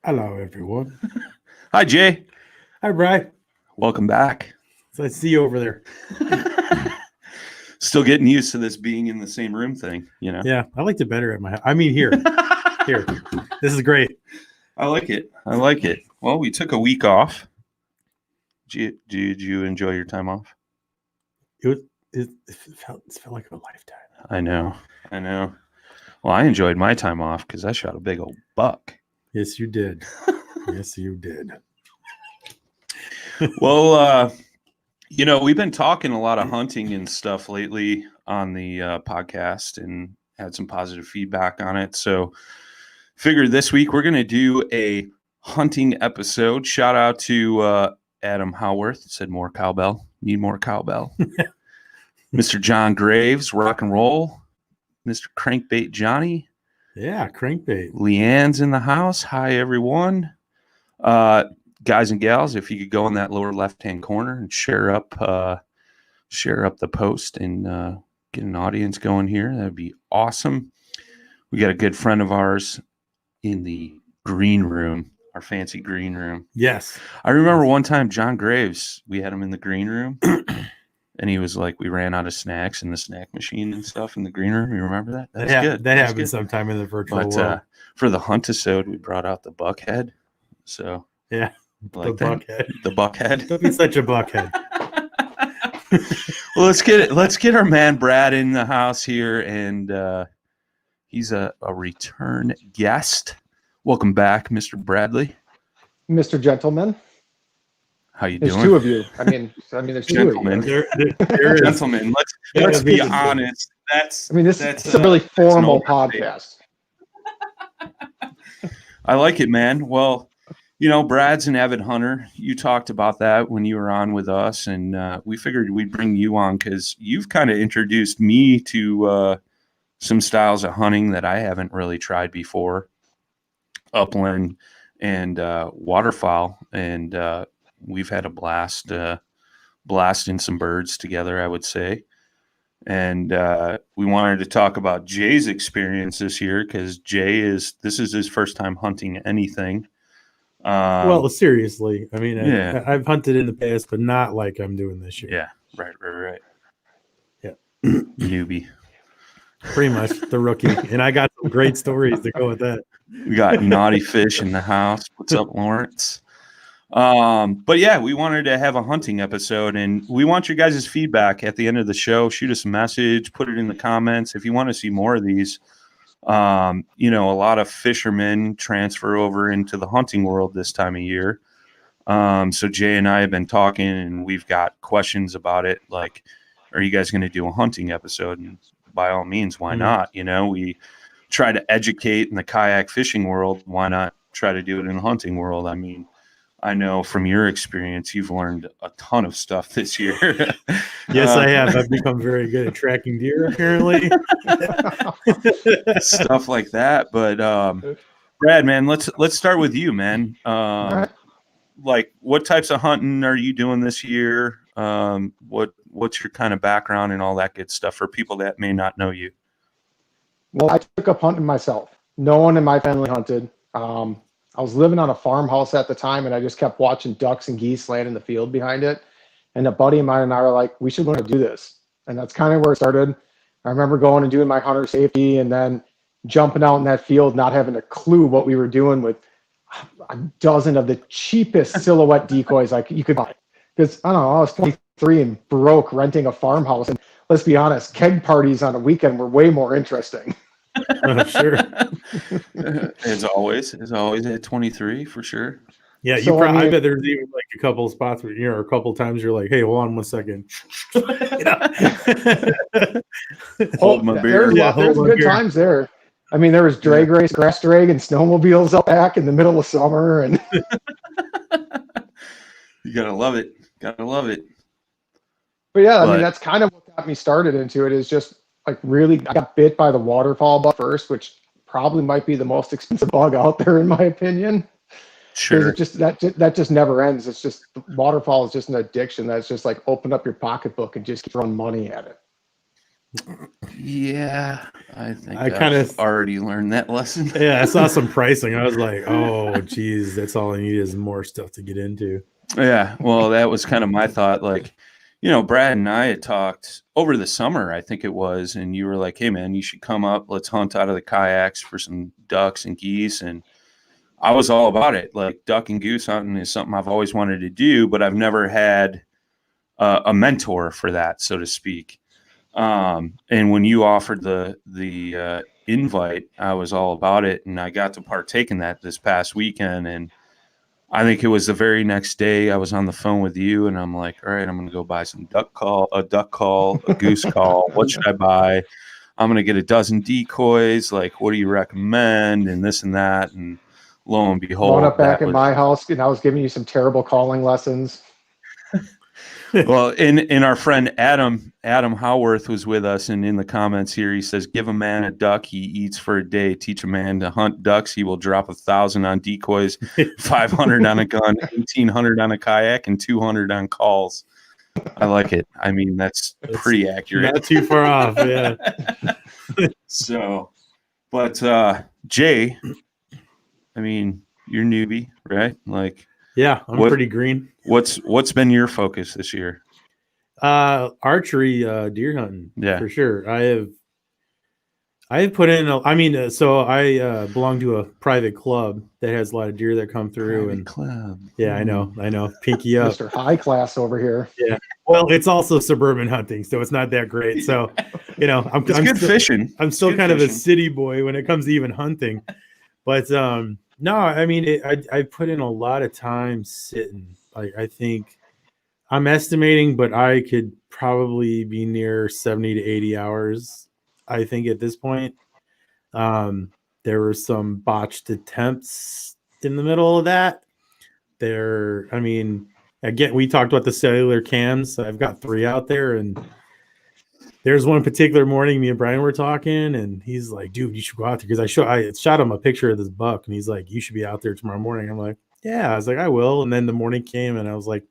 Hello, everyone. Hi, Jay. Hi, Brian. Welcome back. So I see you over there. Still getting used to this being in the same room thing, you know? Yeah, I liked it better at my house. I mean, here. Here. This is great. I like it. I like it. Well, we took a week off. Did you enjoy your time off? It felt like a lifetime. I know. Well, I enjoyed my time off because I shot a big old buck. Yes, you did. Yes, you did. Well, we've been talking a lot of hunting and stuff lately on the podcast and had some positive feedback on it. So figured this week we're going to do a hunting episode. Shout out to Adam Howarth. Said more cowbell. Need more cowbell. Mr. John Graves, rock and roll. Mr. Crankbait Johnny. Yeah, crankbait. Leanne's in the house. Hi, everyone. Guys and gals, if you could go in that lower left-hand corner and share up the post and get an audience going here, that'd be awesome. We got a good friend of ours in the green room, our fancy green room. Yes. I remember one time John Graves, we had him in the green room. And he was like, we ran out of snacks in the snack machine and stuff in the green room. You remember that? That's good. That happened sometime in the virtual world. For the Huntisode, we brought out the buckhead. So yeah, like buckhead. The buckhead. Don't be such a buckhead. Well, let's get our man Brad in the house here, and he's a return guest. Welcome back, Mr. Bradley. Mr. Gentleman. How you There's doing? Two of you. I mean, there's Gentlemen. two of you. There is. Gentlemen, let's be honest. That's a really formal podcast. I like it, man. Well, Brad's an avid hunter. You talked about that when you were on with us, and we figured we'd bring you on because you've kind of introduced me to some styles of hunting that I haven't really tried before, upland and waterfowl, and we've had a blast blasting some birds together, I would say. And we wanted to talk about Jay's experience this year because this is his first time hunting anything. Well, seriously, I mean, I've hunted in the past, but not like I'm doing this year. Yeah, right. Yeah, newbie. Pretty much the rookie, and I got some great stories to go with that. We got Naughty Fish in the house. What's up, Lawrence? But yeah, we wanted to have a hunting episode, and we want your guys' feedback at the end of the show. Shoot us a message, put it in the comments if you want to see more of these. A lot of fishermen transfer over into the hunting world this time of year. So Jay and I have been talking, and we've got questions about it. Like, are you guys going to do a hunting episode? And by all means, why not? We try to educate in the kayak fishing world. Why not try to do it in the hunting world? I mean, I know from your experience, you've learned a ton of stuff this year. Yes, I have. I've become very good at tracking deer, apparently. Stuff like that. But Brad, man, let's start with you, man. right. Like, what types of hunting are you doing this year? What's your kind of background and all that good stuff for people that may not know you? Well, I took up hunting myself. No one in my family hunted. I was living on a farmhouse at the time, and I just kept watching ducks and geese land in the field behind it. And a buddy of mine and I were like, we should learn to do this. And that's kind of where it started. I remember going and doing my hunter safety and then jumping out in that field, not having a clue what we were doing with a dozen of the cheapest silhouette decoys you could buy. Because I don't know, I was 23 and broke renting a farmhouse. And let's be honest, keg parties on a weekend were way more interesting. Sure. As always at 23 for sure. Yeah, I bet there's even like a couple of spots where a couple of times you're like, hey, hold on 1 second. Hold my beer. There's good times there. I mean, there was drag race, grass drag, and snowmobiles up back in the middle of summer, and you gotta love it. Gotta love it. But yeah, I mean, that's kind of what got me started into it. Is just like really, I got bit by the waterfall bug first, which probably might be the most expensive bug out there in my opinion. Sure. It that just never ends. It's just waterfall is just an addiction. That's just like open up your pocketbook and just throwing money at it. Yeah, I think I kind of already learned that lesson. Yeah, I saw some pricing. I was like, oh, geez, that's all I need is more stuff to get into. Yeah, well, that was kind of my thought. Like, Brad and I had talked over the summer, I think it was, and you were like, hey, man, you should come up. Let's hunt out of the kayaks for some ducks and geese. And I was all about it. Like, duck and goose hunting is something I've always wanted to do, but I've never had a mentor for that, so to speak. And when you offered the invite, I was all about it, and I got to partake in that this past weekend. And I think it was the very next day I was on the phone with you, and I'm like, all right, I'm going to go buy some duck call, a goose call. What should I buy? I'm going to get a dozen decoys. Like, what do you recommend? And this and that. And lo and behold, going up back at my house, and I was giving you some terrible calling lessons. Well, in our friend Adam Howarth was with us, and in the comments here, he says, give a man a duck he eats for a day. Teach a man to hunt ducks. He will drop 1,000 on decoys, 500 on a gun, 1,800 on a kayak, and 200 on calls. I like it. I mean, that's pretty accurate. Not too far off, yeah. So, but Jay, I mean, you're newbie, right? Like, yeah, I'm pretty green. What's been your focus this year? Archery, deer hunting. Yeah, for sure. I have put in. So I belong to a private club that has a lot of deer that come through. Private club. Yeah, I know. Pinky up, Mr. High Class over here. Yeah. Well, it's also suburban hunting, so it's not that great. So, I'm good fishing. I'm still kind of a city boy when it comes to even hunting, but no, I mean, I put in a lot of time sitting. I think I'm estimating, but I could probably be near 70 to 80 hours, I think, at this point. There were some botched attempts in the middle of that. Again, we talked about the cellular cams. I've got 3 out there, and there's one particular morning me and Brian were talking, and he's like, dude, you should go out there. Because I shot him a picture of this buck, and he's like, you should be out there tomorrow morning. I'm like, yeah. I was like, I will. And then the morning came, and I was like,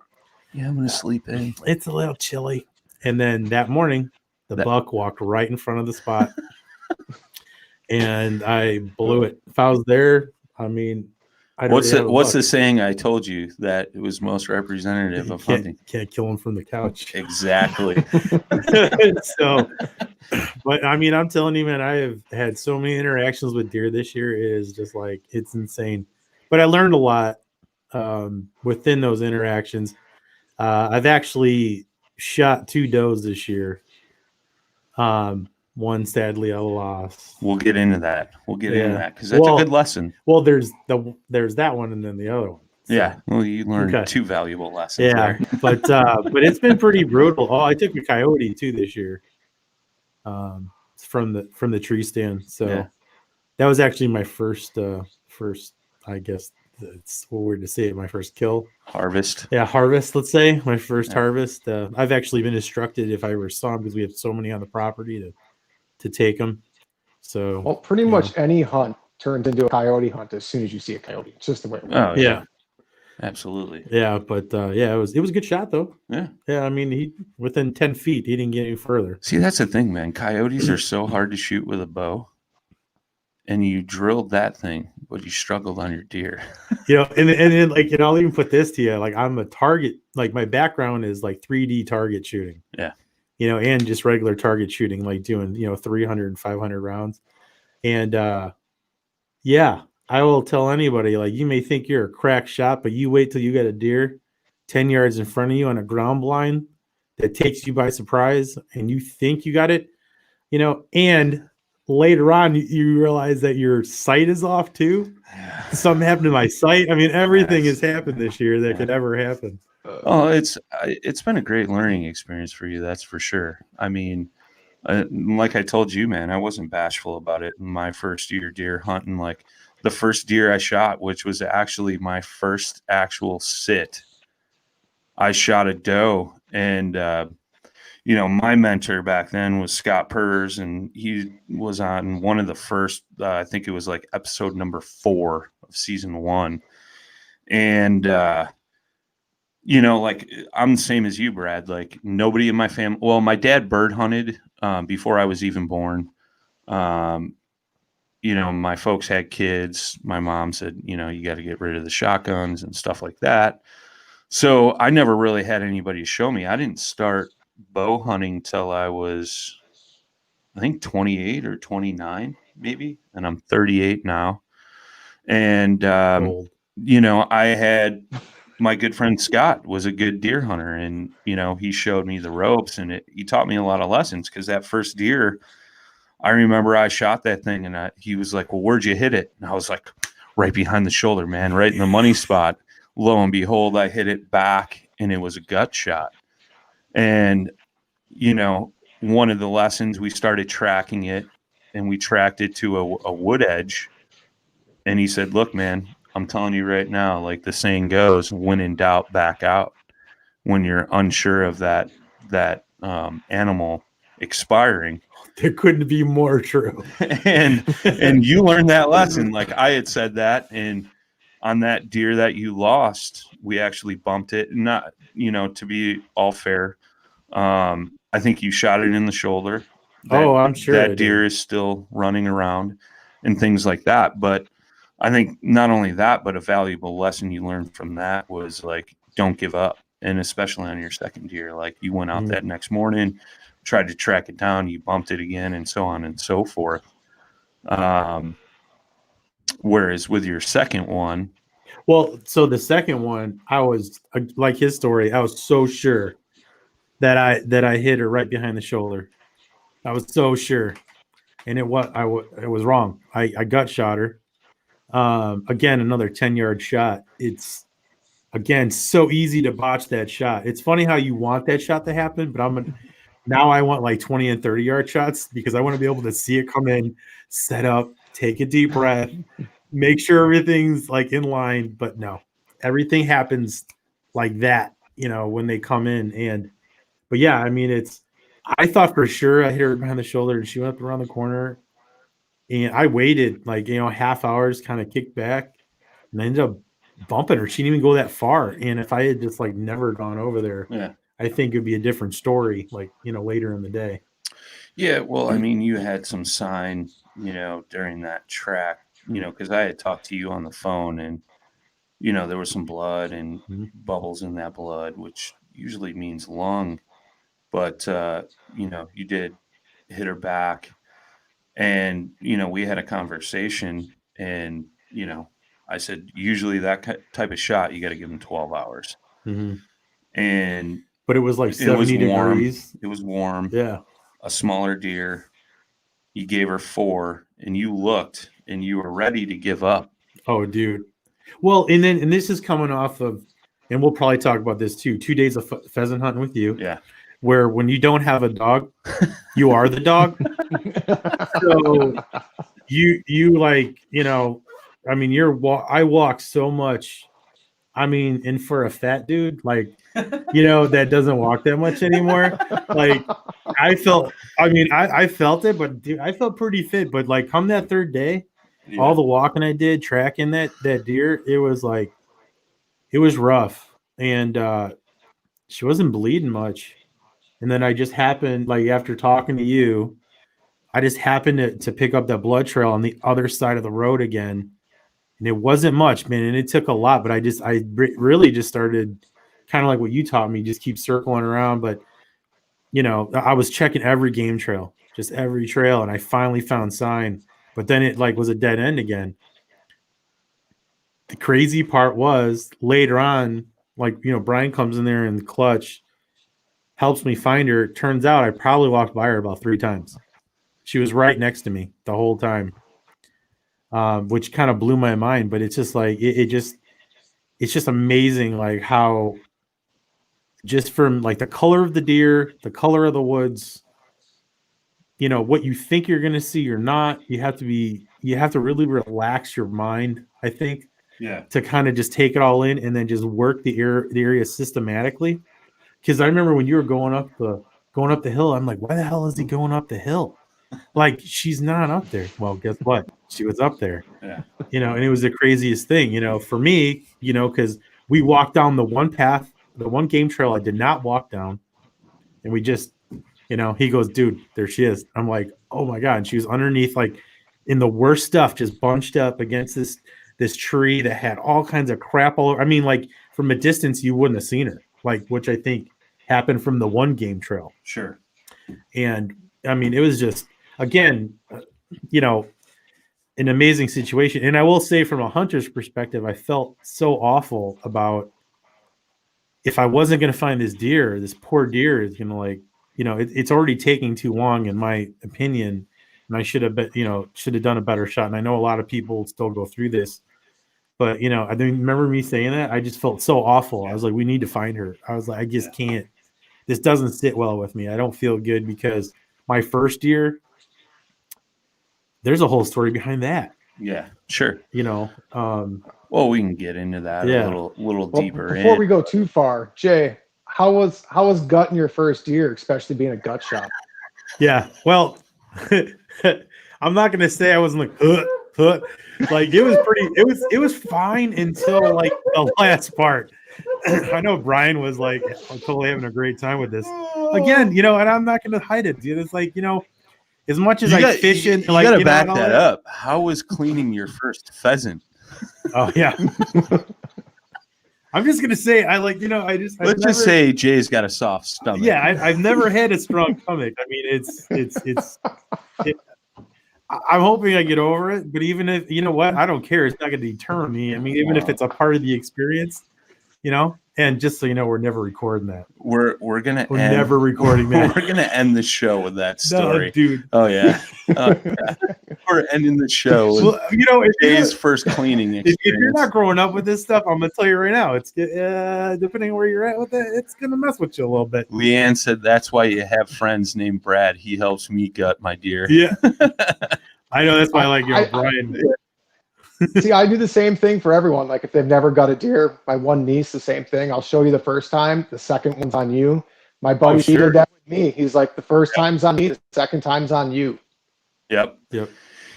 yeah, I'm going to sleep in. It's a little chilly. And then that morning, the buck walked right in front of the spot. And I blew it. If I was there, I mean, what's the saying I told you that it was most representative of hunting? Can't kill him from the couch. Exactly. So, but I mean, I'm telling you, man, I have had so many interactions with deer this year. It is just like, it's insane. But I learned a lot within those interactions. I've actually shot 2 does this year. One sadly I lost. We'll get into that. Into that because that's a good lesson. Well, there's that one and then the other one. So. Yeah. Well, you learned 2 valuable lessons. Yeah, there. but it's been pretty brutal. Oh, I took a coyote too this year. From the tree stand. So that was actually my first I guess it's weird to say it, my first kill. Harvest. Yeah, harvest, let's say. My first harvest. I've actually been instructed if I ever saw them, because we have so many on the property, to take them. So, well, pretty much any hunt turns into a coyote hunt as soon as you see a coyote. It's just the way it works. Oh, yeah. Absolutely. Yeah, but it was a good shot though. Yeah. Yeah, I mean, he within 10 feet, he didn't get any further. See, that's the thing, man. Coyotes are so hard to shoot with a bow. And you drilled that thing, but you struggled on your deer. You know, and then like, and I'll even put this to you, like I'm a target, like my background is like 3D target shooting. Yeah. You know, and just regular target shooting, like doing, 300 and 500 rounds. And yeah, I will tell anybody, like, you may think you're a crack shot, but you wait till you get a deer 10 yards in front of you on a ground blind that takes you by surprise and you think you got it, and later on you realize that your sight is off too. Something happened to my sight. I mean, everything has happened this year that could ever happen. Oh, it's been a great learning experience for you, that's for sure. I mean, like I told you, man, I wasn't bashful about it in my first year deer hunting. Like the first deer I shot, which was actually my first actual sit, I shot a doe, and my mentor back then was Scott Purrs, and he was on one of the first, I think it was like episode number 4 of season 1. And, like I'm the same as you, Brad. Like nobody in my family, well, my dad bird hunted before I was even born. My folks had kids. My mom said, you got to get rid of the shotguns and stuff like that. So I never really had anybody show me. I didn't start bow hunting till I was, I think 28 or 29 maybe, and I'm 38 now. And I had my good friend Scott was a good deer hunter, and he showed me the ropes, and he taught me a lot of lessons, because that first deer, I remember I shot that thing, and he was like, well, where'd you hit it? And I was like, right behind the shoulder, man, right in the money spot. Lo and behold, I hit it back, and it was a gut shot. And, one of the lessons, we started tracking it, and we tracked it to a wood edge. And he said, look, man, I'm telling you right now, like the saying goes, when in doubt, back out. When you're unsure of that animal expiring. There couldn't be more true. and you learned that lesson. Like I had said that, and on that deer that you lost, we actually bumped it. Not, to be all fair, I think you shot it in the shoulder. I'm sure that deer is still running around and things like that. But I think not only that, but a valuable lesson you learned from that was like, don't give up. And especially on your second deer, like you went out that next morning, tried to track it down, you bumped it again, and so on and so forth. Whereas with your second one. Well, so the second one, I was like his story. I was so sure that I hit her right behind the shoulder. I was so sure, and it was wrong. I gut shot her. Again, another 10-yard shot. It's again so easy to botch that shot. It's funny how you want that shot to happen, but now I want like 20 and 30-yard shots, because I want to be able to see it come in, set up, take a deep breath, make sure everything's like in line. But no, everything happens like that, when they come in. But yeah, I mean, I thought for sure I hit her behind the shoulder, and she went up around the corner, and I waited like, half hours, kind of kicked back, and I ended up bumping her. She didn't even go that far. And if I had just like never gone over there, I think it'd be a different story, like, later in the day. Yeah. Well, I mean, you had some sign, during that track, because I had talked to you on the phone, and, there was some blood and bubbles in that blood, which usually means lung. But, you did hit her back, and, we had a conversation, and, I said, usually that type of shot, you got to give them 12 hours. And but it was like 70 degrees. It was warm. Yeah. A smaller deer. You gave her 4, and you looked, and you were ready to give up. Oh, dude. Well, and this is coming off of, and we'll probably talk about this too, 2 days of pheasant hunting with you. Yeah. Where when you don't have a dog, you are the dog. So you like, I mean, I walk so much. I mean, and for a fat dude, like, that doesn't walk that much anymore. Like, I felt it, but dude, I felt pretty fit. But like, come that third day, all the walking I did, tracking that deer, it was rough. And she wasn't bleeding much. And then I just happened, like, after talking to you, I just happened to pick up that blood trail on the other side of the road again. And it wasn't much, man. And it took a lot, but I really just started kind of like what you taught me, just keep circling around. But, I was checking every game trail, just every trail. And I finally found sign, but then it like was a dead end again. The crazy part was later on, like, Brian comes in there in the clutch, helps me find her. Turns out I probably walked by her about 3 times. She was right next to me the whole time, which kind of blew my mind. But it's just like it's just amazing, like how just from like the color of the deer, the color of the woods, what you think you're going to see or not. You have to really relax your mind, I think, to kind of just take it all in and then just work the area systematically. Because I remember when you were going up the hill, I'm like, why the hell is he going up the hill? Like, she's not up there. Well, guess what? She was up there. Yeah. And it was the craziest thing, for me, because we walked down the one path, the one game trail I did not walk down. And we just, he goes, dude, there she is. I'm like, oh my God. And she was underneath, like, in the worst stuff, just bunched up against this tree that had all kinds of crap all over. I mean, like, from a distance, you wouldn't have seen her, like, which I think happened from the one game trail. Sure. And I mean, it was just, again, an amazing situation. And I will say, from a hunter's perspective, I felt so awful about if I wasn't going to find this poor deer is going to, like, it's already taking too long, in my opinion. And I should have done a better shot. And I know a lot of people still go through this, but, I remember me saying that. I just felt so awful. I was like, we need to find her. I was like, I just can't. This doesn't sit well with me. I don't feel good because my first deer, there's a whole story behind that. Yeah, sure. Well, we can get into that a little deeper. Before we go too far, Jay, how was gutting your first deer, especially being a gut shop? Yeah, well, I'm not gonna say I wasn't like, like, it was pretty. It was fine until like the last part. I know Brian was like totally having a great time with this. Again, and I'm not gonna hide it, dude. It's like, as much as I fish in, you gotta back that up. How was cleaning your first pheasant? Oh yeah. I'm just gonna say let's just say Jay's got a soft stomach. Yeah, I've never had a strong stomach. I mean, I'm hoping I get over it. But even if I don't care. It's not gonna deter me. I mean, even if it's a part of the experience, And just so you know, we're never recording that. We're never recording that. We're gonna end the show with that story, no, dude. Oh yeah. We're ending the show. With Jay's first cleaning experience. If you're not growing up with this stuff, I'm gonna tell you right now, it's depending on where you're at with it, it's gonna mess with you a little bit. Leanne said that's why you have friends named Brad. He helps me gut my deer. Yeah. I know, that's why I like Brian. See, I do the same thing for everyone. Like, if they've never got a deer, my one niece, the same thing. I'll show you the first time. The second one's on you. My buddy did that with me. He's like, the first time's on me. The second time's on you. Yep.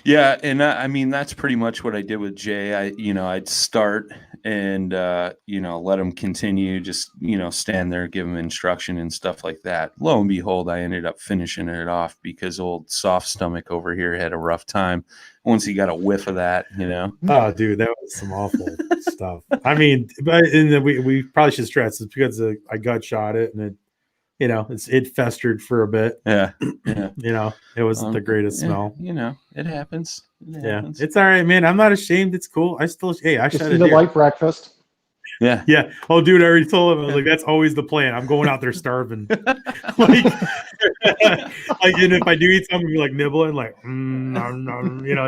Yeah. And I mean, that's pretty much what I did with Jay. I'd start and, let him continue, just, stand there, give him instruction and stuff like that. Lo and behold, I ended up finishing it off because old soft stomach over here had a rough time once he got a whiff of that, Oh, dude, that was some awful stuff. I mean, but we probably should stress it's because I gut shot it and it festered for a bit. Yeah. It wasn't the greatest smell. It happens. It's all right, man. I'm not ashamed. It's cool. I shot a deer. Light breakfast. Yeah. Oh, dude, I already told him. I was like, that's always the plan. I'm going out there starving. and if I do eat something, be like nibbling, like,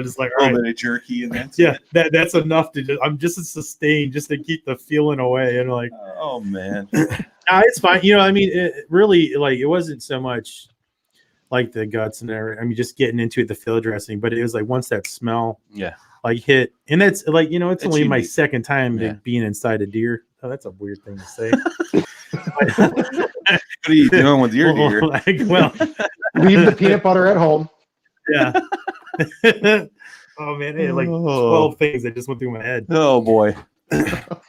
just like a little bit of jerky and that's that's enough to I'm just sustained just to keep the feeling away. And like, oh man, it's fine. I mean, it really, like, it wasn't so much like the guts and everything. I mean, just getting into it, the field dressing, but it was like once that smell like hit, and that's like, you know, it's only my unique. second time Yeah. being inside a deer. Oh, that's a weird thing to say. What are you doing with your deer? Well, Leave the peanut butter at home. yeah. Oh man, it had like 12 things that just went through my head. Oh boy.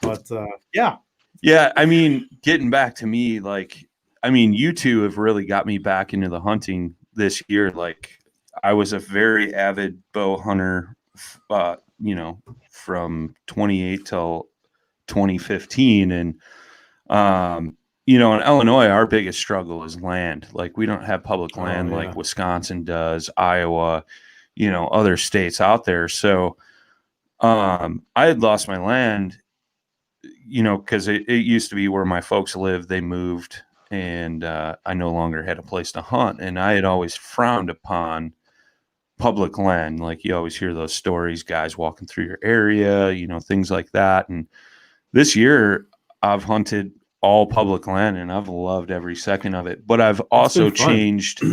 But yeah. Yeah, I mean, getting back to me, like, I mean, you two have really got me back into the hunting this year. Like, I was a very avid bow hunter, you know, from 28 till 2015. And, you know, in Illinois, our biggest struggle is land. Like, we don't have public land like Wisconsin does, Iowa, you know, other states out there. So I had lost my land, you know, because it used to be where my folks lived. They moved, and I no longer had a place to hunt. And I had always frowned upon public land. Like, you always hear those stories, guys walking through your area, you know, things like that. And this year I've hunted all public land, and I've loved every second of it. But I've also changed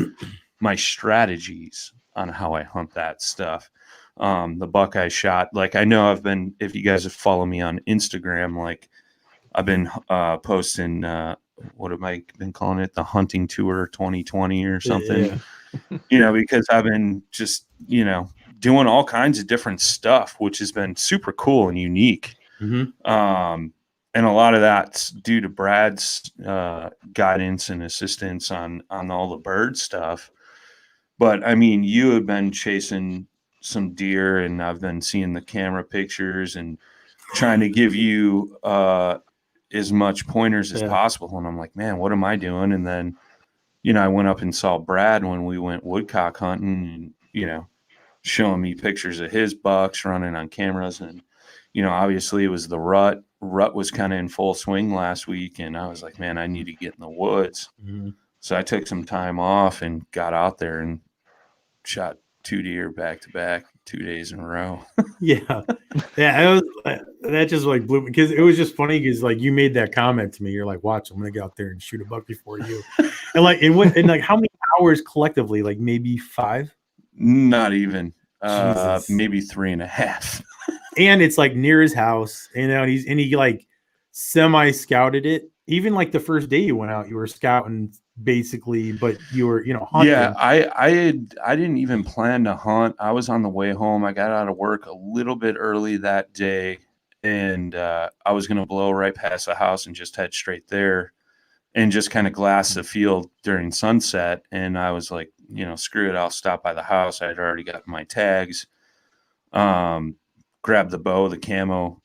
my strategies on how I hunt that stuff. The buck I shot, like, I know I've been, if you guys have followed me on Instagram, like, I've been posting, what have I been calling it? The Hunting Tour 2020 or something, you know, because I've been just, you know, doing all kinds of different stuff, which has been super cool and unique. And a lot of that's due to Brad's guidance and assistance on all the bird stuff. But I mean, you have been chasing some deer, and I've been seeing the camera pictures and trying to give you as much pointers as possible. And I'm like, man, what am I doing? And then, you know, I went up and saw Brad when we went woodcock hunting, and, you know, showing me pictures of his bucks running on cameras. And, you know, obviously it was the rut. Rut was kind of in full swing last week, and I was like, man, I need to get in the woods. So I took some time off and got out there and shot 2 deer back to back 2 days in a row. Yeah. That just like blew me, because it was just funny, because like you made that comment to me. You're like, watch, I'm gonna get out there and shoot a buck before you. And like, and like how many hours collectively? Like maybe 5? Not even. Maybe 3.5. And it's like near his house, and he like semi scouted it. Even like the first day you went out, you were scouting basically, but you were, you know, hunting. Yeah, I didn't even plan to hunt. I was on the way home. I got out of work a little bit early that day, and I was going to blow right past the house and just head straight there and just kind of glass the field during sunset. And I was like, you know, screw it, I'll stop by the house. I had already got my tags, grabbed the bow, the camo,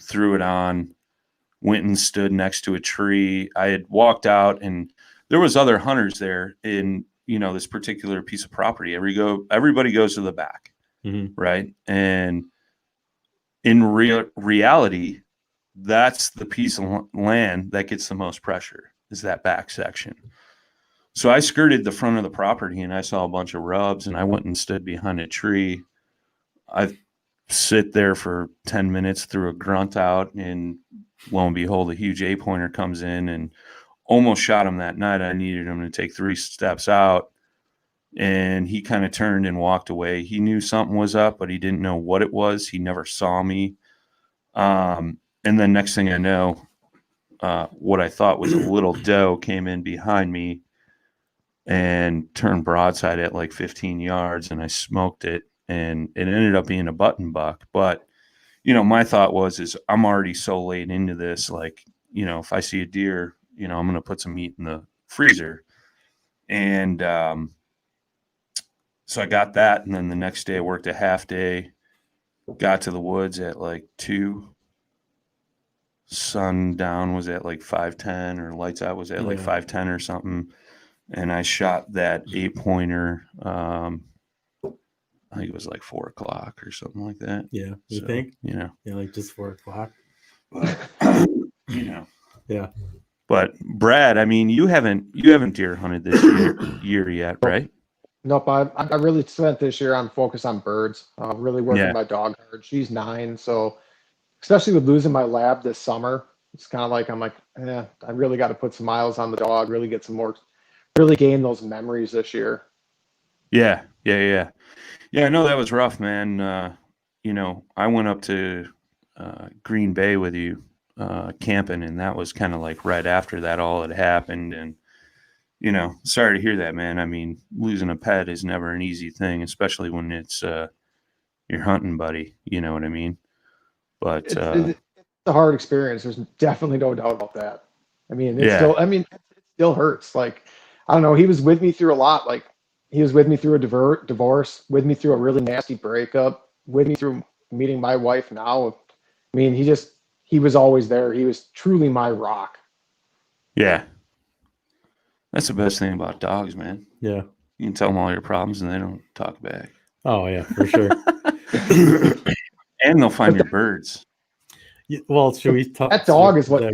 threw it on, went and stood next to a tree. I had walked out, and there was other hunters there in, you know, this particular piece of property. Everybody goes to the back, right? And in reality, that's the piece of land that gets the most pressure, is that back section. So I skirted the front of the property, and I saw a bunch of rubs, and I went and stood behind a tree. I sit there for 10 minutes, threw a grunt out, and lo and behold, a huge 8-pointer comes in and almost shot him that night. I needed him to take 3 steps out, and he kind of turned and walked away. He knew something was up, but he didn't know what it was. He never saw me. And then next thing I know, what I thought was a little doe came in behind me and turned broadside at like 15 yards, and I smoked it, and it ended up being a button buck. But, you know, my thought is I'm already so late into this. Like, you know, if I see a deer, you know, I'm going to put some meat in the freezer. And so I got that. And then the next day I worked a half day, got to the woods at like 2. Sundown was at like 5:10, or lights out was at like 5:10 or something. And I shot that 8-pointer. I think it was like 4 o'clock or something like that. Yeah. You think? You know. Yeah, like just 4 o'clock. But, you know. Yeah. But Brad, I mean, you haven't deer hunted this year yet, right? Nope. I really spent this year on focus on birds. Really working my dog hard. She's 9, so especially with losing my lab this summer, it's kind of like I'm like, I really got to put some miles on the dog. Really get some more. Really gain those memories this year. Yeah. I know that was rough, man. I went up to Green Bay with you camping, and that was kind of like right after that all had happened. And, sorry to hear that, man. I mean, losing a pet is never an easy thing, especially when it's your hunting buddy. You know what I mean? But It's a hard experience. There's definitely no doubt about that. I mean, it still hurts. Like, I don't know. He was with me through a lot. Like, he was with me through a divorce, with me through a really nasty breakup, with me through meeting my wife now. I mean, he was always there. He was truly my rock. Yeah. That's the best thing about dogs, man. Yeah. You can tell them all your problems and they don't talk back. Oh, yeah, for sure. And they'll find your birds. Yeah, well, should we talk? That dog is what.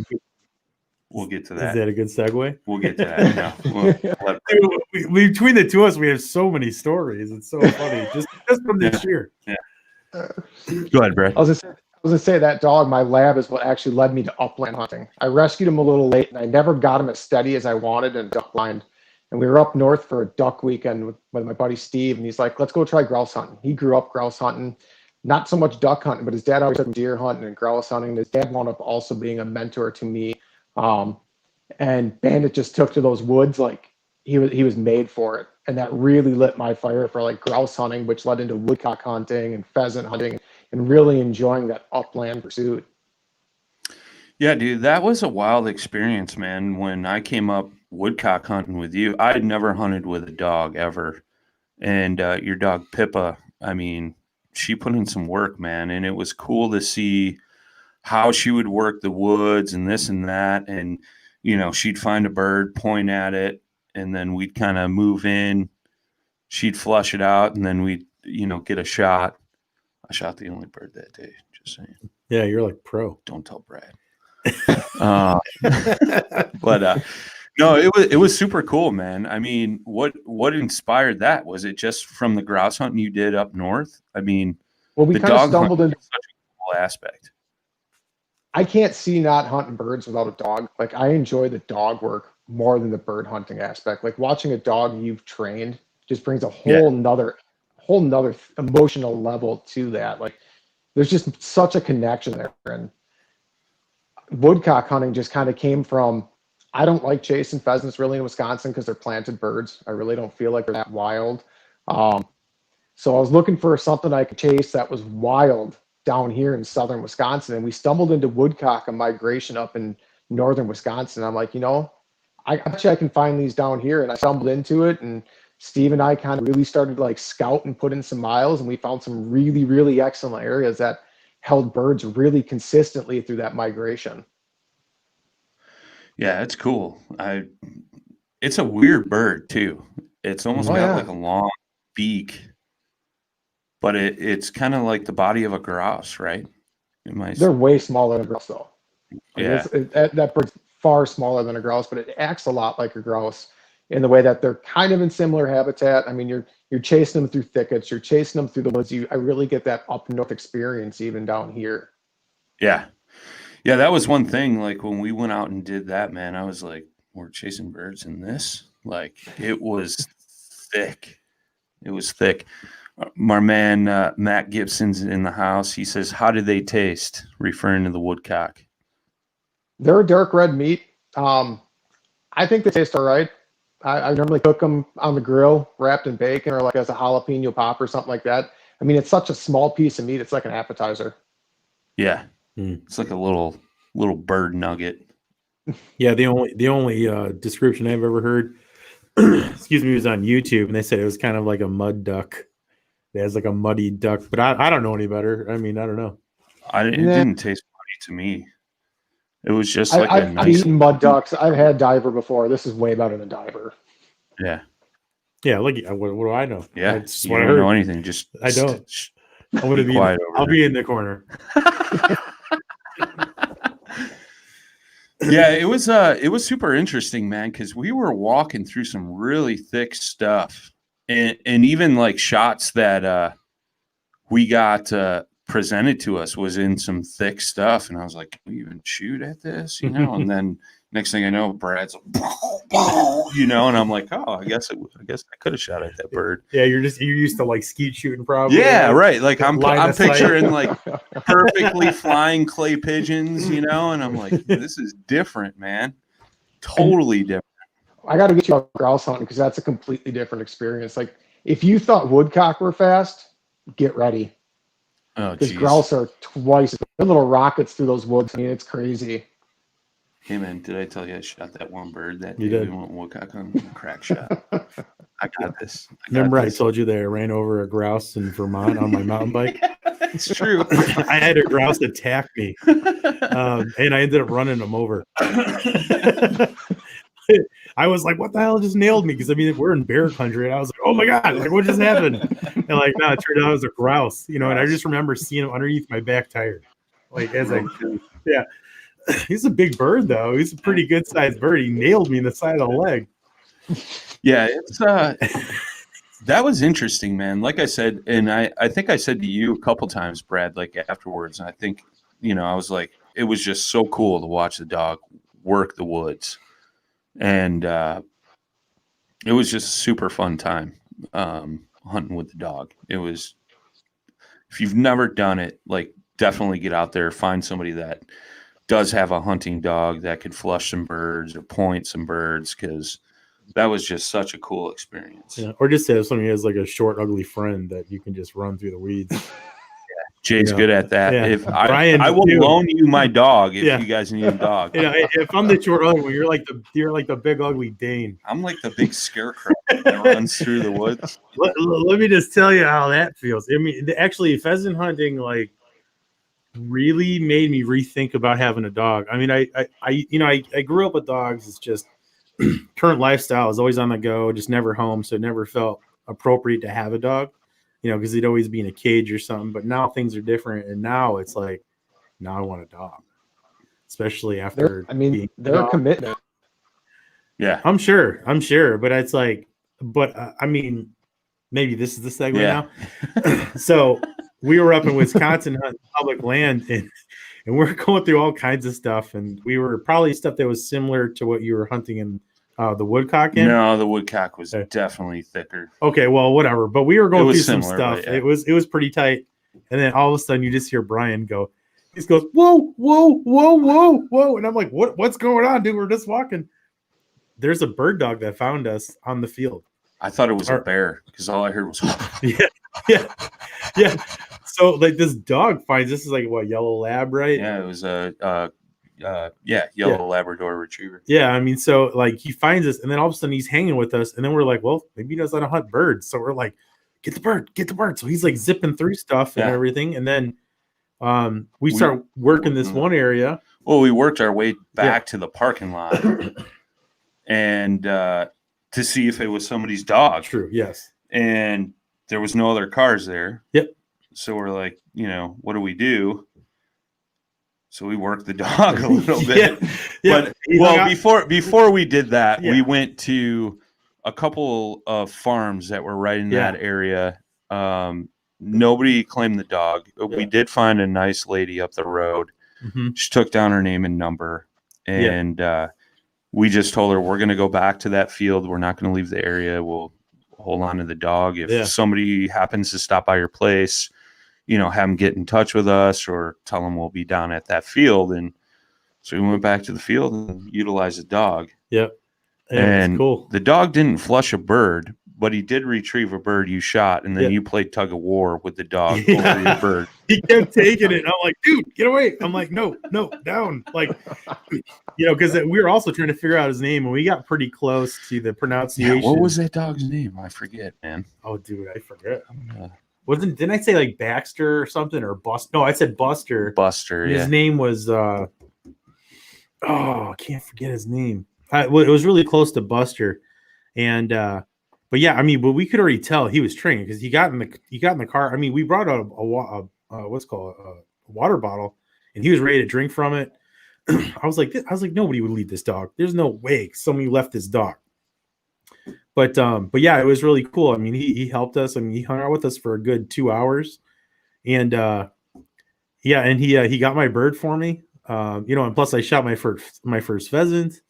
We'll get to that. Is that a good segue? We'll get to that. No, Dude, between the two of us, we have so many stories. It's so funny. just from this year. Yeah. Go ahead, Brad. I was gonna say that dog, my lab, is what actually led me to upland hunting. I rescued him a little late, and I never got him as steady as I wanted in duck blind. And we were up north for a duck weekend with my buddy Steve, and he's like, "Let's go try grouse hunting." He grew up grouse hunting, not so much duck hunting, but his dad always took him deer hunting and grouse hunting. His dad wound up also being a mentor to me. And Bandit just took to those woods like he was made for it, and that really lit my fire for like grouse hunting, which led into woodcock hunting and pheasant hunting, and really enjoying that upland pursuit. Yeah, dude, that was a wild experience, man. When I came up woodcock hunting with you, I had never hunted with a dog ever, and your dog Pippa, I mean, she put in some work, man, and it was cool to see how she would work the woods and this and that. And, she'd find a bird, point at it, and then we'd kind of move in. She'd flush it out, and then we'd, get a shot. I shot the only bird that day, just saying. Yeah, you're like pro. Don't tell Brad. But no, it was super cool, man. I mean, what inspired that? Was it just from the grouse hunting you did up north? I mean, well, we kind of stumbled into such a cool aspect. I can't see not hunting birds without a dog. Like, I enjoy the dog work more than the bird hunting aspect. Like, watching a dog you've trained just brings a whole nother emotional level to that. Like, there's just such a connection there. And woodcock hunting just kind of came from, I don't like chasing pheasants really in Wisconsin because they're planted birds. I really don't feel like they're that wild. So I was looking for something I could chase that was wild down here in southern Wisconsin, and we stumbled into woodcock, a migration up in northern Wisconsin. I'm like, I bet you I can find these down here. And I stumbled into it, and Steve and I kind of really started to like scout and put in some miles, and we found some really, really excellent areas that held birds really consistently through that migration. Yeah, it's cool. It's a weird bird too. It's almost got like a long beak, but it's kind of like the body of a grouse, right? They're way smaller than a grouse, though. That bird's far smaller than a grouse, but it acts a lot like a grouse in the way that they're kind of in similar habitat. I mean, you're chasing them through thickets, you're chasing them through the woods. I really get that up north experience even down here. Yeah. Yeah, that was one thing. Like when we went out and did that, man, I was like, we're chasing birds in this. Like it was thick. It was thick. My man, Matt Gibson's in the house. He says, how did they taste? Referring to the woodcock. They're a dark red meat. I think they taste all right. I normally cook them on the grill, wrapped in bacon, or like as a jalapeno pop or something like that. I mean, it's such a small piece of meat. It's like an appetizer. Yeah. It's like a little bird nugget. Yeah. The only description I've ever heard, excuse me, was on YouTube, and they said it was kind of like a mud duck. It has like a muddy duck, but I don't know any better. I mean, I don't know. It didn't taste muddy to me. It was just like I've eaten mud ducks. I've had diver before. This is way better than diver. Yeah. Yeah. Look, what do I know? Yeah. You don't know anything. Just I don't. I'm going to be quiet. I'll be in the corner. Yeah, it was super interesting, man, because we were walking through some really thick stuff, and even like shots that we got presented to us was in some thick stuff, and I was like, can we even shoot at this, you know? And then next thing I know, Brad's like, you know, and I'm like, oh, I guess I could have shot at that bird. Yeah, you're used to like skeet shooting, probably. Yeah, like, right. Like I'm picturing like I perfectly flying clay pigeons, you know, and I'm like, this is different, man. Totally different. got to get you out grouse hunting because that's a completely different experience. Like if you thought woodcock were fast, get ready. Oh, Because geez. grouse are twice. They're little rockets through those woods. I mean, it's crazy. Hey, man, did I tell you I shot that one bird that You day did. we went woodcock on a crack shot? I got this. Remember I told you that I ran over a grouse in Vermont on my mountain bike? It's true. I had a grouse attack me, and I ended up running him over. I was like, what the hell just nailed me? Because, I mean, we're in bear country, and I was like, oh, my God, like, what just happened? And, like, no, it turned out it was a grouse, you know, and I just remember seeing him underneath my back tire. Like, as yeah. He's a big bird, though. He's a pretty good-sized bird. He nailed me in the side of the leg. Yeah, it's that was interesting, man. Like I said, and I think I said to you a couple times, Brad, like afterwards, and I think, you know, I was like, it was just so cool to watch the dog work the woods. And it was just a super fun time hunting with the dog. It was, if you've never done it, like definitely get out there, find somebody that does have a hunting dog that could flush some birds or point some birds, because that was just such a cool experience. Yeah. Or just have somebody who has like a short, ugly friend that you can just run through the weeds. Jay's good at that. Yeah. If Brian, I will loan you my dog if Yeah. you guys need a dog. You know, if I'm the short ugly one, you're like the big ugly Dane. I'm like the big scarecrow that runs through the woods. Let me just tell you how that feels. I mean, actually, pheasant hunting like really made me rethink about having a dog. I mean, I grew up with dogs. It's just current lifestyle is always on the go, just never home, so it never felt appropriate to have a dog. You know, because they'd always be in a cage or something. But now things are different, and now it's like, now I want a dog, especially after. They're a commitment. Yeah, I'm sure, but it's like, I mean, maybe this is the segue now. So we were up in Wisconsin hunting public land, and we're going through all kinds of stuff, and we were probably stuff that was similar to what you were hunting in. The woodcock in? No, the woodcock was definitely thicker. Okay, well, whatever. But we were going through some stuff. Yeah. It was pretty tight. And then all of a sudden you just hear Brian go, he just goes, whoa, whoa, whoa, whoa, whoa. And I'm like, what's going on, dude? We're just walking. There's a bird dog that found us on the field. I thought it was a bear because all I heard was yeah. So like this dog finds this is like what, yellow lab, right? Yeah, it was a yellow Labrador retriever. Yeah, I mean, so like he finds us, and then all of a sudden he's hanging with us, and then we're like, well, maybe he doesn't hunt birds. So we're like, get the bird. So he's like zipping through stuff and everything, and then we start working this one area. Well, we worked our way back to the parking lot, and to see if it was somebody's dog. True. Yes. And there was no other cars there. Yep. So we're like, you know, what do we do? So we worked the dog a little bit. But before we did that, we went to a couple of farms that were right in that area. Nobody claimed the dog. We did find a nice lady up the road. Mm-hmm. She took down her name and number, and we just told her we're going to go back to that field. We're not going to leave the area. We'll hold on to the dog. If somebody happens to stop by your place, you know, have them get in touch with us or tell them we'll be down at that field. And so we went back to the field and utilized the dog. Yep. And cool. The dog didn't flush a bird, but he did retrieve a bird you shot. And then you played tug of war with the dog over your bird. He kept taking it. I'm like, dude, get away. I'm like, no, down. Like, you know, because we were also trying to figure out his name, and we got pretty close to the pronunciation. Yeah, what was that dog's name? I forget, man. Oh, dude, I forget. Didn't I say like Baxter or something or Buster? No, I said Buster. Buster, His name was I can't forget his name. It was really close to Buster, and but yeah, I mean, but we could already tell he was trained because he got in the car. I mean, we brought out a water bottle, and he was ready to drink from it. I was like, nobody would leave this dog. There's no way somebody left this dog. But yeah, it was really cool. I mean, he helped us. I mean, he hung out with us for a good 2 hours, and Yeah, and he got my bird for me. And plus I shot my first pheasant.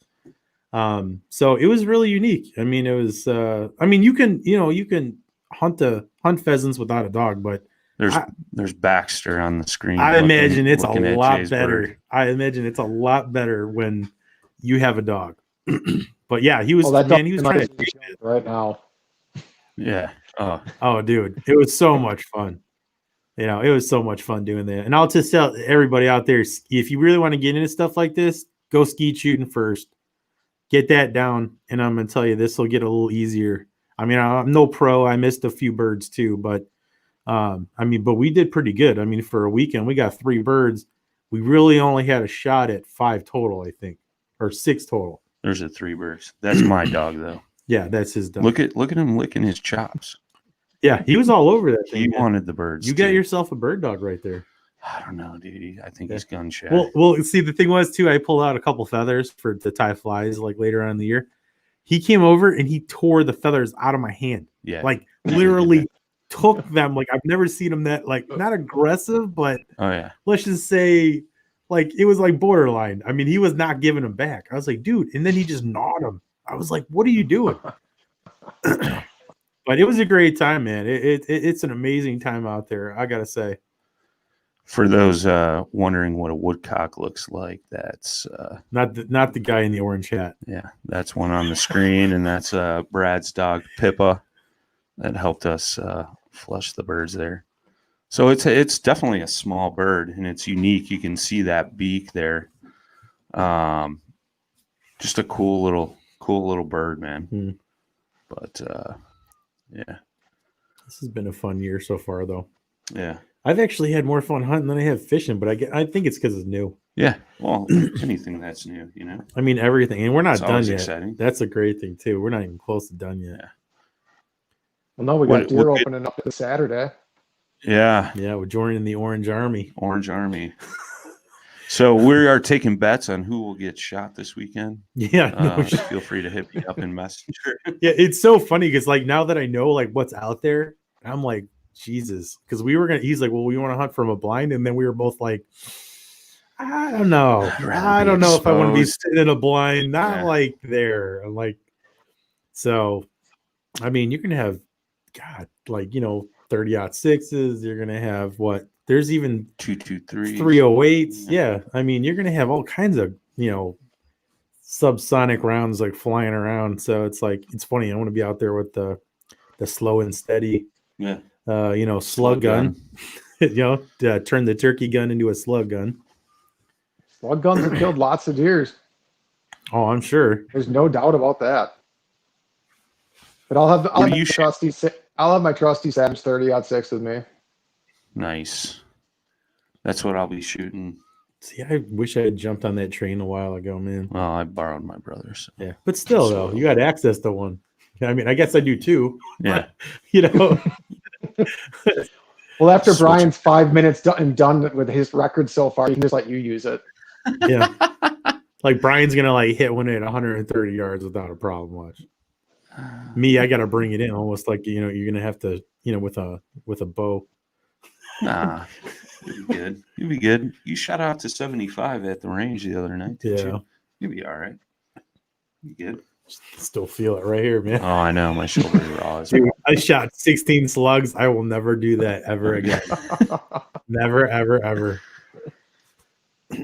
So it was really unique. I mean, it was. You can hunt pheasants without a dog, but there's Baxter on the screen. I imagine it's a lot Jay's better. bird. I imagine it's a lot better when you have a dog. But yeah, he was he was trying to right now. Yeah. Oh, dude, it was so much fun. It was so much fun doing that. And I'll just tell everybody out there, if you really want to get into stuff like this, go skeet shooting first. Get that down, and I'm going to tell you, this will get a little easier. I mean, I'm no pro. I missed a few birds too, but but we did pretty good. I mean, for a weekend, we got 3 birds. We really only had a shot at 5 total, I think, or 6 total. There's a 3 birds. That's my dog, though. Yeah, that's his dog. Look at him licking his chops. Yeah, he was all over that thing. He wanted the birds. You got yourself a bird dog right there. I don't know, dude. I think he's gun shy. Well, see, the thing was too, I pulled out a couple feathers for the tie flies like later on in the year. He came over and he tore the feathers out of my hand. Yeah, like literally took them. Like I've never seen him that not aggressive, but let's just say like it was like borderline. I mean, he was not giving them back. I was like, dude, and then he just gnawed them. I was like, what are you doing? But it was a great time, man. It's an amazing time out there, I gotta say. For those wondering what a woodcock looks like, that's not the guy in the orange hat. Yeah, that's one on the screen, and that's Brad's dog Pippa that helped us flush the birds there. So it's definitely a small bird, and it's unique. You can see that beak there. Just a cool little bird, man. But yeah, this has been a fun year so far, though. Yeah. I've actually had more fun hunting than I have fishing, but I think it's because it's new. Yeah, well, anything that's new, I mean, everything, and we're not done yet. Exciting. That's a great thing too. We're not even close to done yet. Yeah. Well, no, we got deer opening up this Saturday. Yeah, we're joining the Orange Army. Orange Army. So we are taking bets on who will get shot this weekend. Yeah, feel free to hit me up in Messenger. Yeah, it's so funny because like now that I know like what's out there, I'm like, Jesus, because he's like, well, we want to hunt from a blind, and then we were both like, I don't know. I don't know if I want to be sitting in a blind, not like there. I'm like, so, I mean, you're gonna have, God, like 30-06s. You're gonna have what? There's even 223 308s. Yeah, I mean, you're gonna have all kinds of subsonic rounds like flying around. So it's like it's funny. I want to be out there with the slow and steady. Yeah. Slug gun. Turn the turkey gun into a slug gun. Slug guns have killed lots of deers. Oh, I'm sure. There's no doubt about that. But I'll have my trusty Savage 30-06 with me. Nice. That's what I'll be shooting. See, I wish I had jumped on that train a while ago, man. Well, I borrowed my brother's. Yeah, but still, though, you got access to one. I mean, I guess I do too. Yeah. Well, after Brian's 5 minutes done with his record so far, he can just let you use it. Yeah. Like Brian's gonna like hit one at 130 yards without a problem. Watch. Me, I gotta bring it in almost like you're gonna have to with a bow. Nah, you'll be good. You'll be good. You shot out to 75 at the range the other night, didn't you? You'll be all right. You good? Still feel it right here, man. Oh, I know. My shoulder raw. Dude, I shot 16 slugs. I will never do that ever again. Never, ever, ever.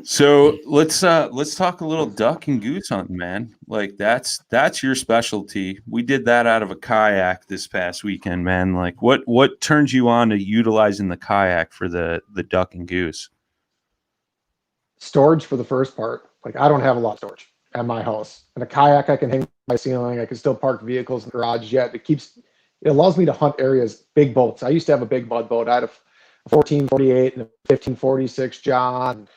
So let's talk a little duck and goose hunting, man. Like that's your specialty. We did that out of a kayak this past weekend, man. Like what turns you on to utilizing the kayak for the duck and goose? Storage for the first part. Like I don't have a lot of storage at my house. And a kayak I can hang my ceiling. I can still park vehicles in the garage yet. It allows me to hunt areas, big boats. I used to have a big mud boat. I had a 1448 and a 1546 John,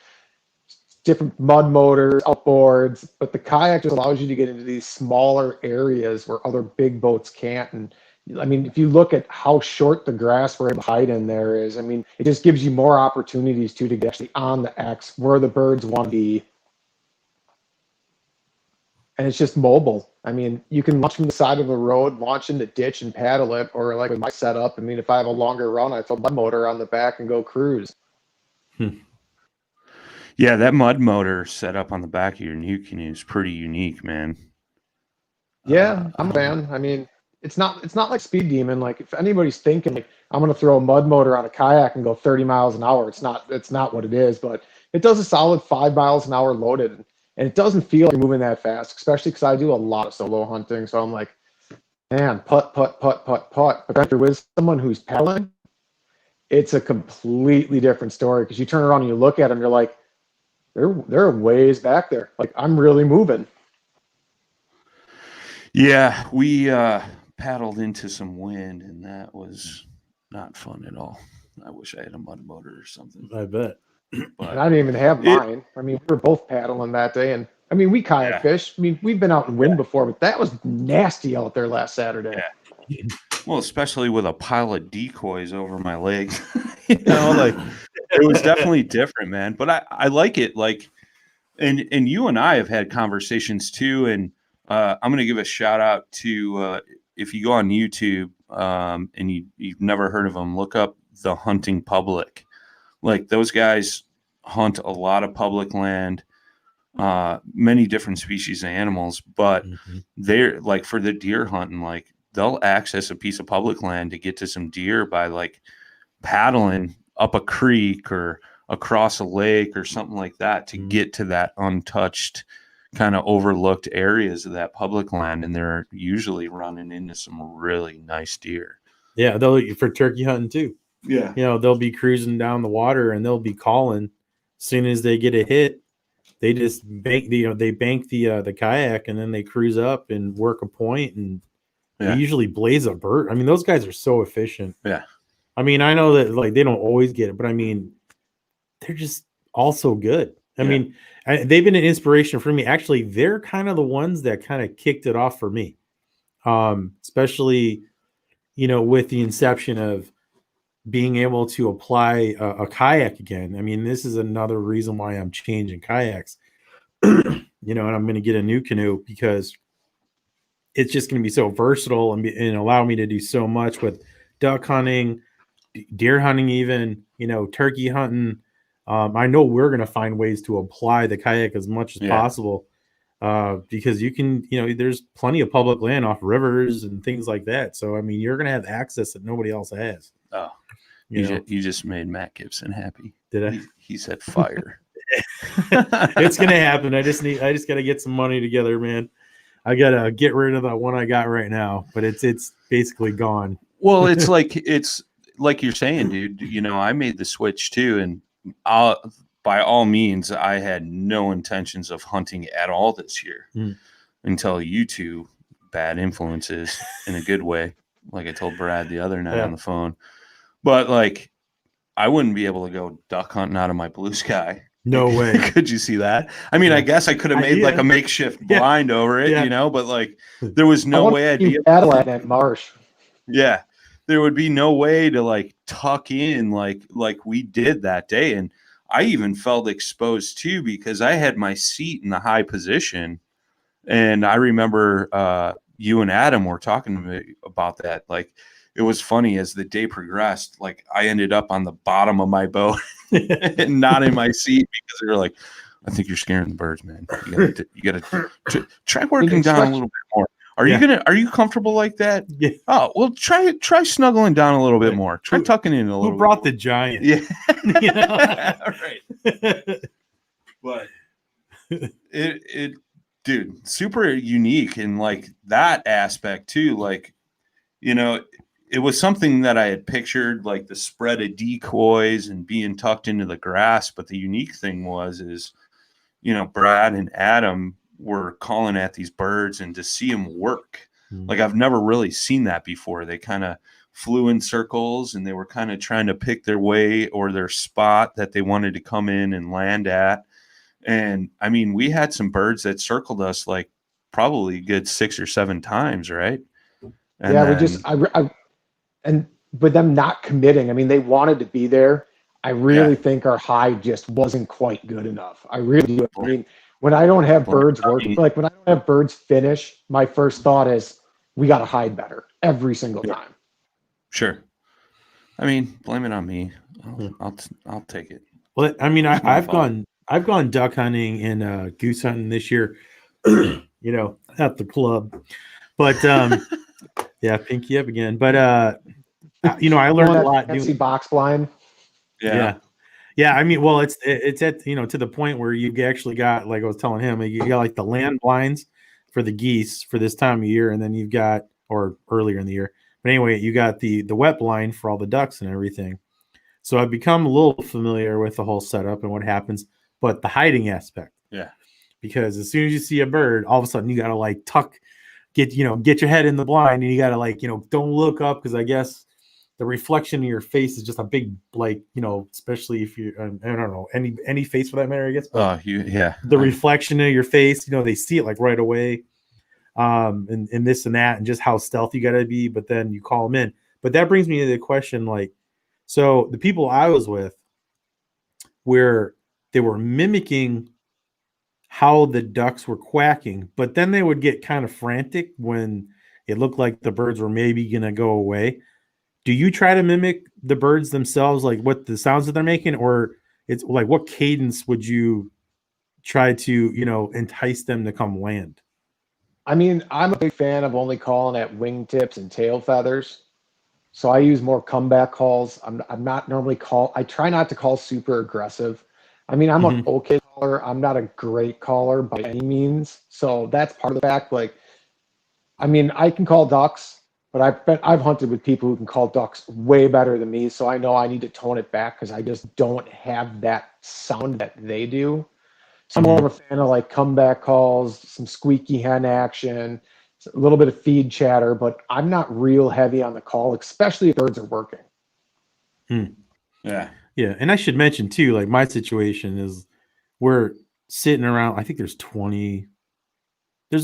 different mud motors, outboards, but the kayak just allows you to get into these smaller areas where other big boats can't. And I mean, if you look at how short the grass we're able to hide in there is, I mean, it just gives you more opportunities to get actually on the X where the birds want to be. And it's just mobile. I mean, you can launch from the side of the road, launch in the ditch and paddle it, or like with my setup, I mean, if I have a longer run, I throw a mud motor on the back and go cruise. Yeah, that mud motor set up on the back of your new canoe is pretty unique, man. Yeah, I'm a fan. I mean, it's not like Speed Demon. Like if anybody's thinking like I'm gonna throw a mud motor on a kayak and go 30 miles an hour, it's not what it is, but it does a solid 5 miles an hour loaded, and it doesn't feel like you're moving that fast, especially because I do a lot of solo hunting. So I'm like, man, putt, putt, putt, putt, putt. But then if you're with someone who's paddling, it's a completely different story because you turn around and you look at them, you're like, they're ways back there. Like I'm really moving. Yeah, we paddled into some wind, and that was not fun at all. I wish I had a mud motor or something. I bet. But And I didn't even have mine. I mean, we were both paddling that day, and I mean, we kayak fish. I mean, we've been out in wind before, but that was nasty out there last Saturday. Yeah. Well, especially with a pile of decoys over my legs, you know, like it was definitely different, man. But I like it, like, and you and I have had conversations too, and I'm going to give a shout out to if you go on YouTube and you've never heard of them, look up the Hunting Public. Like those guys hunt a lot of public land, many different species of animals, but they're like for the deer hunting, like they'll access a piece of public land to get to some deer by like paddling up a creek or across a lake or something like that to get to that untouched kind of overlooked areas of that public land. And they're usually running into some really nice deer. Yeah, they'll for turkey hunting too. Yeah. You know, they'll be cruising down the water and they'll be calling. As soon as they get a hit, they just bank the kayak and then they cruise up and work a point and they usually blaze a bird. I mean, those guys are so efficient. Yeah. I mean, I know that like they don't always get it, but I mean, they're just also good. I mean, they've been an inspiration for me. Actually, they're kind of the ones that kind of kicked it off for me, especially, you know, with the inception of being able to apply a kayak again. I mean, this is another reason why I'm changing kayaks, you know, and I'm going to get a new canoe because it's just going to be so versatile and allow me to do so much with duck hunting, deer hunting, even, you know, turkey hunting. I know we're going to find ways to apply the kayak as much as possible because you can, you know, there's plenty of public land off rivers and things like that. So, I mean, you're going to have access that nobody else has. Oh, you just made Matt Gibson happy. Did I? He said fire. It's going to happen. I just got to get some money together, man. I got to get rid of the one I got right now, but it's basically gone. Well, it's like you're saying, dude, you know, I made the switch too. And by all means, I had no intentions of hunting at all this year until you two bad influences in a good way. Like I told Brad the other night on the phone, but like, I wouldn't be able to go duck hunting out of my blue sky. No way. Could you see that? I mean, I guess I could have made like a makeshift blind over it, you know, but like there was no way I'd be paddle at that marsh. Yeah. There would be no way to like tuck in like we did that day. And I even felt exposed too, because I had my seat in the high position. And I remember you and Adam were talking to me about that. Like, it was funny as the day progressed, like I ended up on the bottom of my boat and not in my seat because they were like, I think you're scaring the birds, man. You gotta try working down a little bit more. Are you comfortable like that? Yeah. Oh, well, try snuggling down a little bit more. Try tucking in a little bit. Who brought the giant? Yeah. You know? Right. But it dude, super unique in like that aspect too. Like, you know, it was something that I had pictured, like the spread of decoys and being tucked into the grass. But the unique thing is, you know, Brad and Adam were calling at these birds and to see them work. Like I've never really seen that before. They kind of flew in circles and they were kind of trying to pick their way or their spot that they wanted to come in and land at. And I mean, we had some birds that circled us like probably a good 6 or 7 times, right? And yeah, we just and with them not committing, I mean, they wanted to be there. I really think our hide just wasn't quite good enough. I really do. I mean, when I don't have birds working, like when I don't have birds finish, my first thought is we got to hide better every single time. Sure. I mean, blame it on me. I'll take it. Well, I mean, It's more I've gone duck hunting and goose hunting this year. At the club, but yeah, pinky up again. But I learned a lot fancy doing. box blind. Yeah. Yeah, I mean, well, it's at to the point where you actually got, like I was telling him, you got like the land blinds for the geese for this time of year, and then you've got, or earlier in the year, but anyway, you got the wet blind for all the ducks and everything. So I've become a little familiar with the whole setup and what happens, but the hiding aspect, Yeah. because as soon as you see a bird, all of a sudden you got to like get your head in the blind, and you got to like don't look up, because I guess the reflection in your face is just a big, like, especially if you, I don't know, any face for that matter, I guess. But the reflection in your face, they see it like right away. And this and that, and just how stealthy you got to be. But then you call them in. But that brings me to the question, like, so the people I was with, where they were mimicking how the ducks were quacking, but then they would get kind of frantic when it looked like the birds were maybe going to go away. Do you try to mimic the birds themselves, like what the sounds that they're making, or it's like what cadence would you try to, entice them to come land? I mean, I'm a big fan of only calling at wingtips and tail feathers. So I use more comeback calls. I'm not normally I try not to call super aggressive. I mean, I'm an okay caller. I'm not a great caller by any means. So that's part of the fact. Like, I mean, I can call ducks, but I've hunted with people who can call ducks way better than me. So I know I need to tone it back because I just don't have that sound that they do. So I'm more of a fan of like comeback calls, some squeaky hen action, a little bit of feed chatter, but I'm not real heavy on the call, especially if birds are working. Yeah. Yeah. And I should mention too, like my situation is we're sitting around, I think there's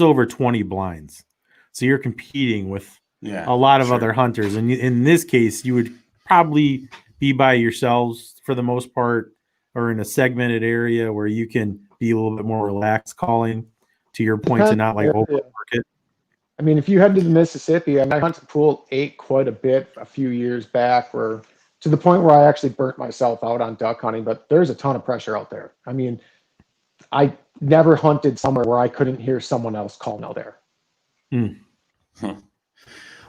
over 20 blinds. So you're competing with a lot of other hunters. And in this case, you would probably be by yourselves for the most part, or in a segmented area where you can be a little bit more relaxed calling, to your point, to not like overwork it. I mean, if you head to the Mississippi, I mean, I hunted pool 8 quite a bit a few years back, where to the point where I actually burnt myself out on duck hunting, but there's a ton of pressure out there. I mean, I never hunted somewhere where I couldn't hear someone else calling out there. Huh.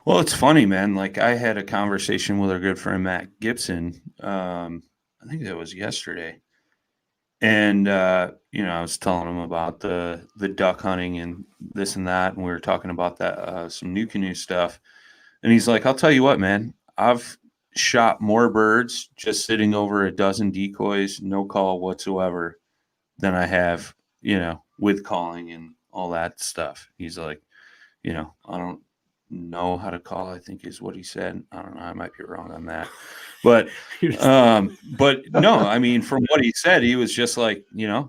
Well, it's funny, man. Like, I had a conversation with our good friend Matt Gibson. I think that was yesterday. And, I was telling him about the duck hunting and this and that. And we were talking about that, some new canoe stuff. And he's like, I'll tell you what, man, I've shot more birds just sitting over a dozen decoys, no call whatsoever, than I have, with calling and all that stuff. He's like, I don't know how to call, I think is what he said. I don't know. I might be wrong on that. But no, I mean, from what he said, he was just like,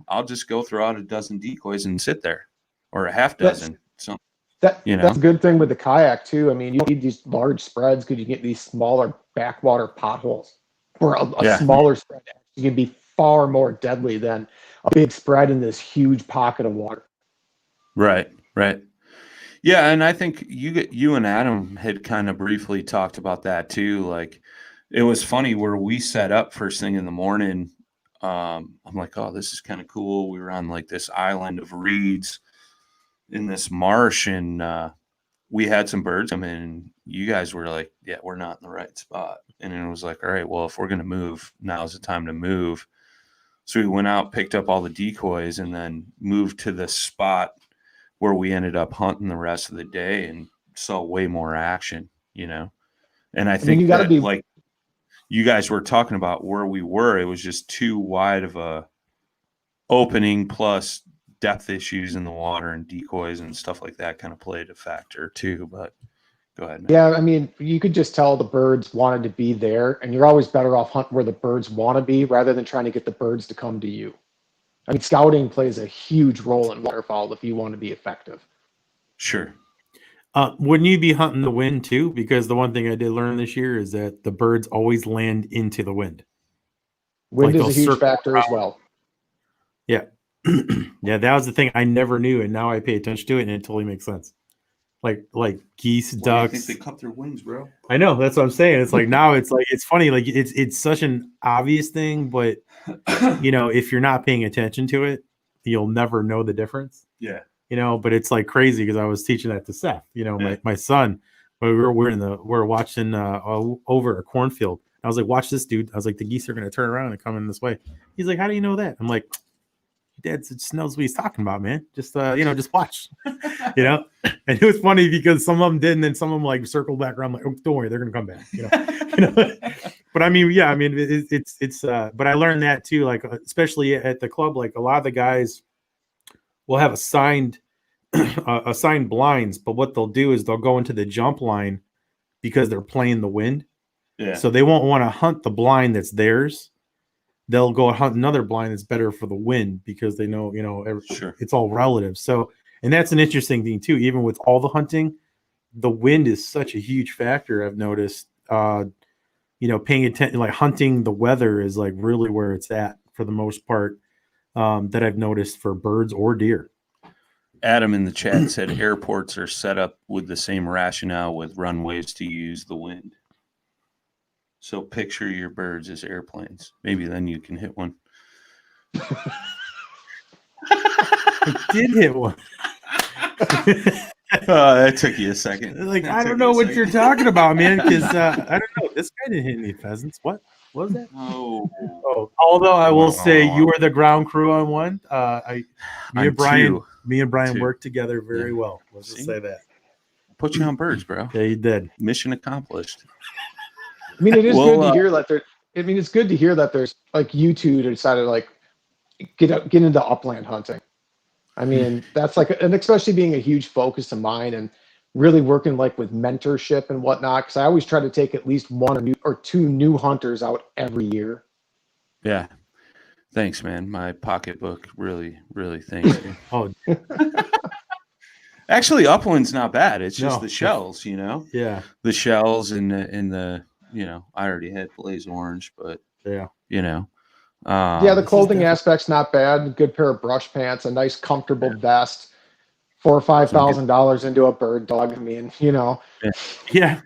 I'll just go throw out a dozen decoys and sit there, or a half dozen. That's a good thing with the kayak too. I mean, you don't need these large spreads because you get these smaller backwater potholes, where a smaller spread can be far more deadly than a big spread in this huge pocket of water. Right. Yeah, and I think you and Adam had kind of briefly talked about that too. Like, it was funny where we set up first thing in the morning. I'm like, oh, this is kind of cool. We were on like this island of reeds in this marsh, and we had some birds come in, and you guys were like, yeah, we're not in the right spot. And it was like, all right, well, if we're going to move, now's the time to move. So we went out, picked up all the decoys, and then moved to the spot where we ended up hunting the rest of the day and saw way more action, And I think like you guys were talking about where we were, it was just too wide of a opening, plus depth issues in the water and decoys and stuff like that kind of played a factor too. But go ahead, man. Yeah, I mean, you could just tell the birds wanted to be there, and you're always better off hunting where the birds want to be rather than trying to get the birds to come to you. I mean, scouting plays a huge role in waterfowl if you want to be effective. Sure. Wouldn't you be hunting the wind too? Because the one thing I did learn this year is that the birds always land into the wind. Wind is a huge factor as well. Yeah. Yeah, that was the thing I never knew, and now I pay attention to it, and it totally makes sense. like geese, Well, ducks. I think they cut their wings, bro. I know, that's what I'm saying. It's like now it's like it's funny, like it's such an obvious thing, but if you're not paying attention to it, you'll never know the difference. Yeah. But it's like crazy because I was teaching that to Seth, my son. But we're watching over a cornfield. I was like, watch this, dude. I was like, the geese are gonna turn around and come in this way. He's like, how do you know that? I'm like, Dad just knows what he's talking about, man. Just just watch. And it was funny because some of them did, and then some of them like circled back around, like, oh, don't worry, they're gonna come back. But I mean, yeah, it's but I learned that too, like especially at the club, like a lot of the guys will have assigned blinds, but what they'll do is they'll go into the jump line because they're playing the wind. Yeah. So they won't want to hunt the blind that's theirs. They'll go hunt another blind that's better for the wind because they know, Sure. It's all relative. So, and that's an interesting thing too. Even with all the hunting, the wind is such a huge factor. I've noticed, paying attention, like hunting the weather is like really where it's at for the most part, that I've noticed for birds or deer. Adam in the chat said airports are set up with the same rationale with runways to use the wind. So picture your birds as airplanes. Maybe then you can hit one. I did hit one. That took you a second. Like, I don't know what you're talking about, man, because I don't know. This guy didn't hit any pheasants. What was that? Oh. Although I will say you were the ground crew on one. Me and Brian worked together very well. Let's just say that. Put you on birds, bro. Yeah, you did. Mission accomplished. I mean, it is good to hear that there. I mean, it's good to hear that there's like you two decided to like get into upland hunting. I mean, that's like, and especially being a huge focus of mine, and really working like with mentorship and whatnot. Because I always try to take at least one or two new hunters out every year. Yeah, thanks, man. My pocketbook really, really thanks you. Oh, actually, upland's not bad. It's just the shells, Yeah, the shells and the. I already had blaze orange, but yeah, the clothing aspect's not bad. Good pair of brush pants, a nice comfortable vest, $4,000 or $5,000 into a bird dog. I mean, Yeah.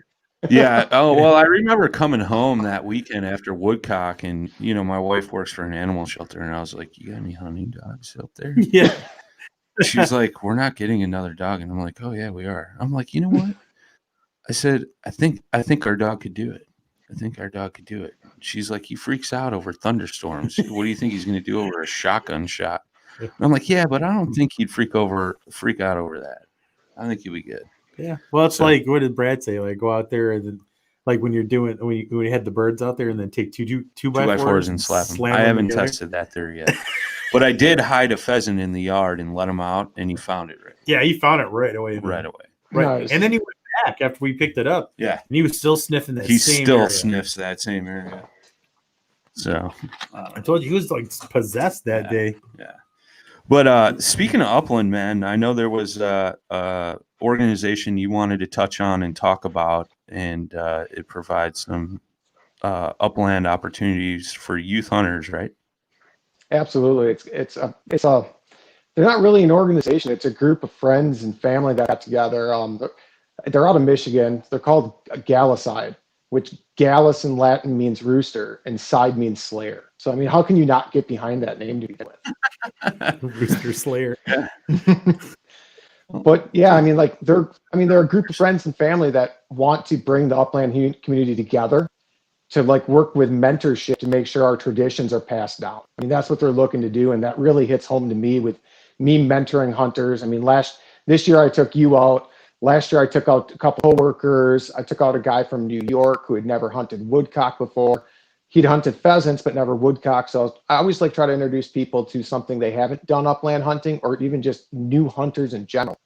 Oh, well, I remember coming home that weekend after woodcock, and my wife works for an animal shelter, and I was like, "You got any hunting dogs up there?" Yeah. She's like, "We're not getting another dog," and I'm like, "Oh yeah, we are." I'm like, "You know what?" I said, "I think our dog could do it. I think our dog could do it." She's like, "He freaks out over thunderstorms. What do you think he's going to do over a shotgun shot?" And I'm like, "Yeah, but I don't think he'd freak out over that. I think he'd be good." Yeah. Well, it's like, what did Brad say? Like, go out there and then, like when you had the birds out there, and then take two by fours and slap them. I haven't tested that theory yet, but I did hide a pheasant in the yard and let him out, and he found it right. Yeah, he found it right away. Right away. Right, Nice. and then he went back after we picked it up. Yeah, and he was still sniffing that. He still sniffs that same area. So I told you he was like possessed that day. Yeah. But speaking of upland, man, I know there was a organization you wanted to touch on and talk about, and it provides some upland opportunities for youth hunters, right? Absolutely. It's they're not really an organization. It's a group of friends and family that got together. They're out of Michigan. They're called Galluside, which Gallus in Latin means rooster and side means slayer. So, I mean, how can you not get behind that name to begin with? Rooster Slayer. But yeah, I mean, like they're a group of friends and family that want to bring the upland community together to like work with mentorship to make sure our traditions are passed down. I mean, that's what they're looking to do. And that really hits home to me with me mentoring hunters. I mean, this year I took you out. Last year I took out a couple of workers. I took out a guy from New York who had never hunted woodcock before. He'd hunted pheasants, but never woodcock. So I always like try to introduce people to something they haven't done upland hunting, or even just new hunters in general.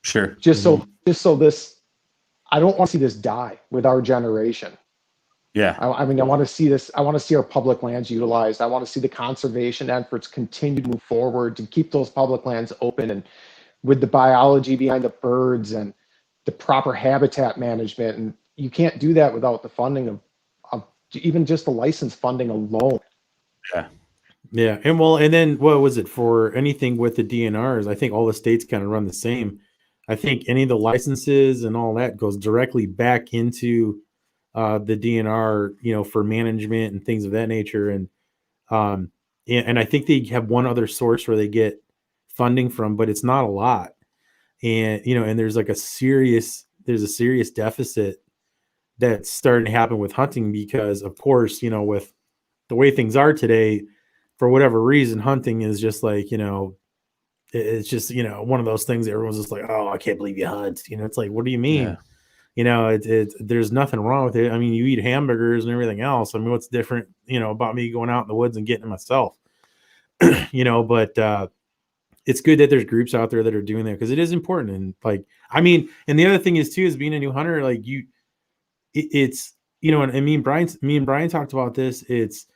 Sure. Just so this, I don't want to see this die with our generation. Yeah. I mean, I want to see this. I want to see our public lands utilized. I want to see the conservation efforts continue to move forward to keep those public lands open, and with the biology behind the birds and the proper habitat management. And you can't do that without the funding of even just the license funding alone. Yeah. Yeah. And then what was it for anything with the DNRs? I think all the states kind of run the same. I think any of the licenses and all that goes directly back into the DNR, for management and things of that nature. And I think they have one other source where they get funding from, but it's not a lot. And, and there's a serious deficit that's starting to happen with hunting because, of course, with the way things are today, for whatever reason, hunting is just it's just, one of those things that everyone's just like, oh, I can't believe you hunt. It's like, what do you mean? Yeah. There's nothing wrong with it. I mean, you eat hamburgers and everything else. I mean, what's different, about me going out in the woods and getting it myself, but it's good that there's groups out there that are doing that because it is important. And and the other thing is too, is being a new hunter, it's, and me and Brian talked about this. It's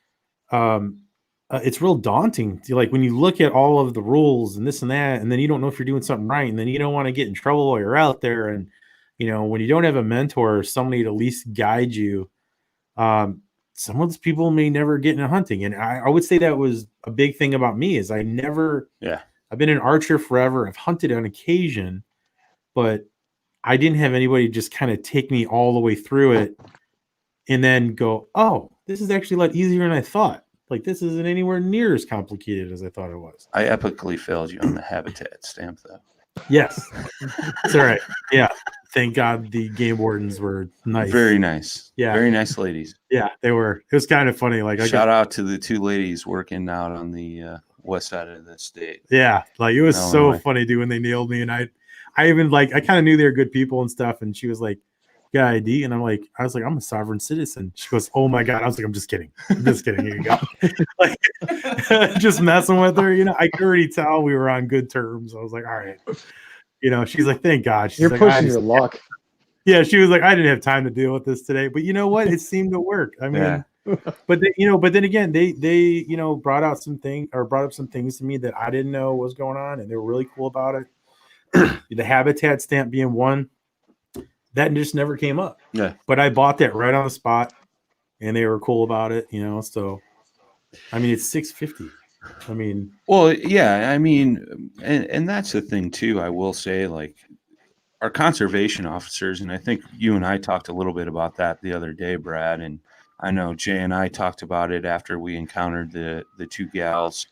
real daunting. When you look at all of the rules and this and that, and then you don't know if you're doing something right. And then you don't want to get in trouble while you're out there. And, when you don't have a mentor or somebody to at least guide you, some of those people may never get into hunting. And I would say that was a big thing about me is I've been an archer forever. I've hunted on occasion, but I didn't have anybody just kind of take me all the way through it and then go, oh, this is actually a lot easier than I thought. This isn't anywhere near as complicated as I thought it was. I epically failed you on the habitat stamp, though. Yes. It's all right. Yeah. Thank God the game wardens were nice. Very nice. Yeah. Very nice ladies. Yeah, they were. It was kind of funny. Shout out to the two ladies working out on the west side of the state. Yeah. It was so funny, dude, when they nailed me. And I even I kind of knew they were good people and stuff. And she was like, got ID? And I was like, I'm a sovereign citizen. She goes, oh my God. I was like, I'm just kidding. Here you go. Just messing with her. I could already tell we were on good terms. I was like, all right. She's like, thank God. She's You're pushing your luck. Yeah, she was like, I didn't have time to deal with this today. But you know what? It seemed to work. I mean, but then again, they brought up some things to me that I didn't know was going on, and they were really cool about it. The habitat stamp being one, that just never came up. Yeah. But I bought that right on the spot, and they were cool about it. So I mean, it's $650. I mean, well, yeah, I mean, and that's the thing too. I will say, our conservation officers, and I think you and I talked a little bit about that the other day, Brad, and I know Jay and I talked about it after we encountered the two gals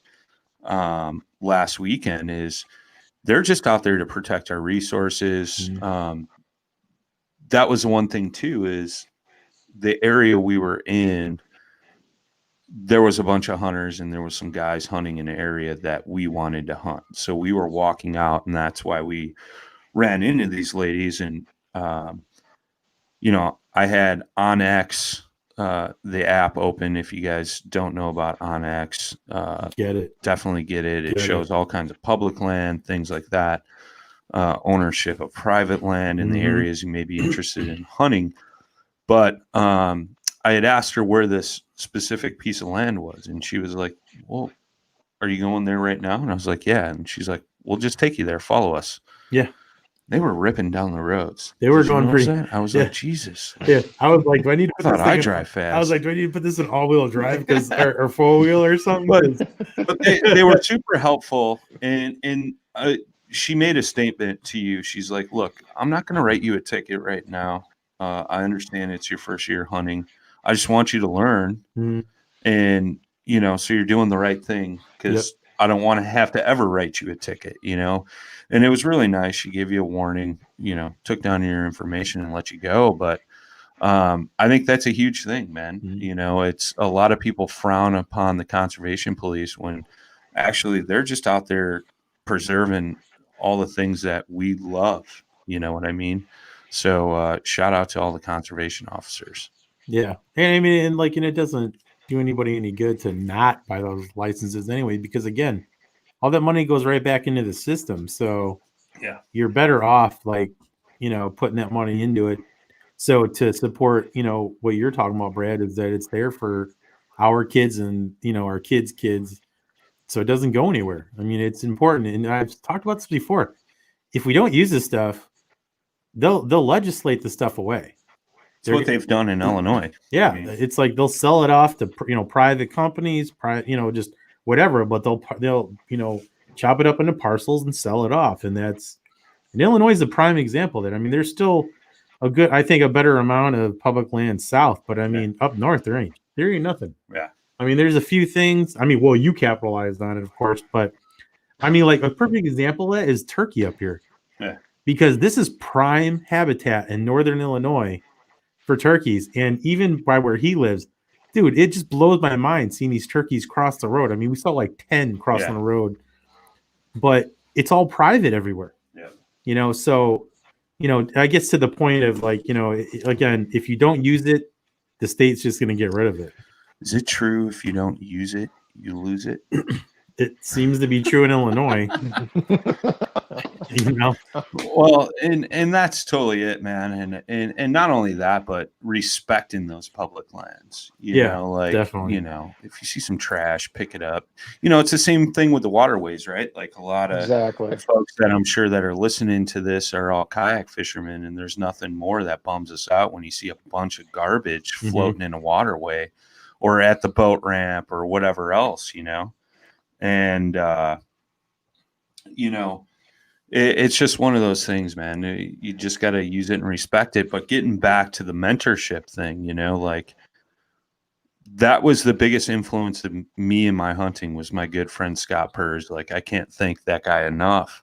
last weekend. Is they're just out there to protect our resources. Mm-hmm. That was one thing too. Is the area we were in. There was a bunch of hunters and there was some guys hunting in an area that we wanted to hunt. So we were walking out, and that's why we ran into these ladies. And, I had OnX, the app open. If you guys don't know about OnX, get it. Definitely get it. It shows all kinds of public land, things like that, ownership of private land in the areas you may be interested in hunting. But, I had asked her where this specific piece of land was, and she was like, well, are you going there right now? And I was like, yeah. And she's like, we'll just take you there. Follow us. Yeah. They were ripping down the roads. They were going pretty. I was like, Jesus. Yeah. I was like, do I need to put this I drive fast. I was like, do I need to put this in all-wheel drive or four-wheel or something? But they were super helpful. And she made a statement to you. She's like, look, I'm not going to write you a ticket right now. I understand it's your first year hunting. I just want you to learn. Mm-hmm. And, so you're doing the right thing because I don't want to have to ever write you a ticket, And it was really nice. She gave you a warning, took down your information and let you go. But I think that's a huge thing, man. Mm-hmm. It's a lot of people frown upon the conservation police when actually they're just out there preserving all the things that we love. You know what I mean? So shout out to all the conservation officers. Yeah. And I mean, and it doesn't do anybody any good to not buy those licenses anyway, because again, all that money goes right back into the system. So yeah, you're better off putting that money into it. So to support, what you're talking about, Brad, is that it's there for our kids and, our kids' kids. So it doesn't go anywhere. I mean, it's important. And I've talked about this before. If we don't use this stuff, they'll legislate the stuff away. That's what they've done in Illinois. Yeah. I mean, it's like they'll sell it off to, private companies, just whatever, but they'll chop it up into parcels and sell it off. And that's And Illinois is a prime example of that. I mean, there's still a better amount of public land south, but I mean, up north, there ain't nothing. Yeah. I mean, there's a few things. I mean, well, you capitalized on it, of course, but I mean, like a perfect example of that is turkey up here. Yeah. Because this is prime habitat in northern Illinois for turkeys. And even by where he lives, dude, it just blows my mind seeing these turkeys cross the road. I mean, we saw like 10 crossing the road, but it's all private everywhere. Yeah. You know, so, you know, I guess to the point of like, you know, again, if you don't use it, the state's just going to get rid of it. Is it true if you don't use it, you lose it? It seems to be true in Illinois. You know? Well, and that's totally it, man. And not only that, but respecting those public lands. You know, like, definitely. you know, if you see some trash, pick it up. You know, it's the same thing with the waterways, right? Like a lot of folks that I'm sure that are listening to this are all kayak fishermen, and there's nothing more that bums us out when you see a bunch of garbage floating in a waterway or at the boat ramp or whatever else, you know. And, you know, it's just one of those things, man. You just got to use it and respect it. But getting back to the mentorship thing, you know, like that was the biggest influence of me in my hunting was my good friend Scott Purrs. Like, I can't thank that guy enough.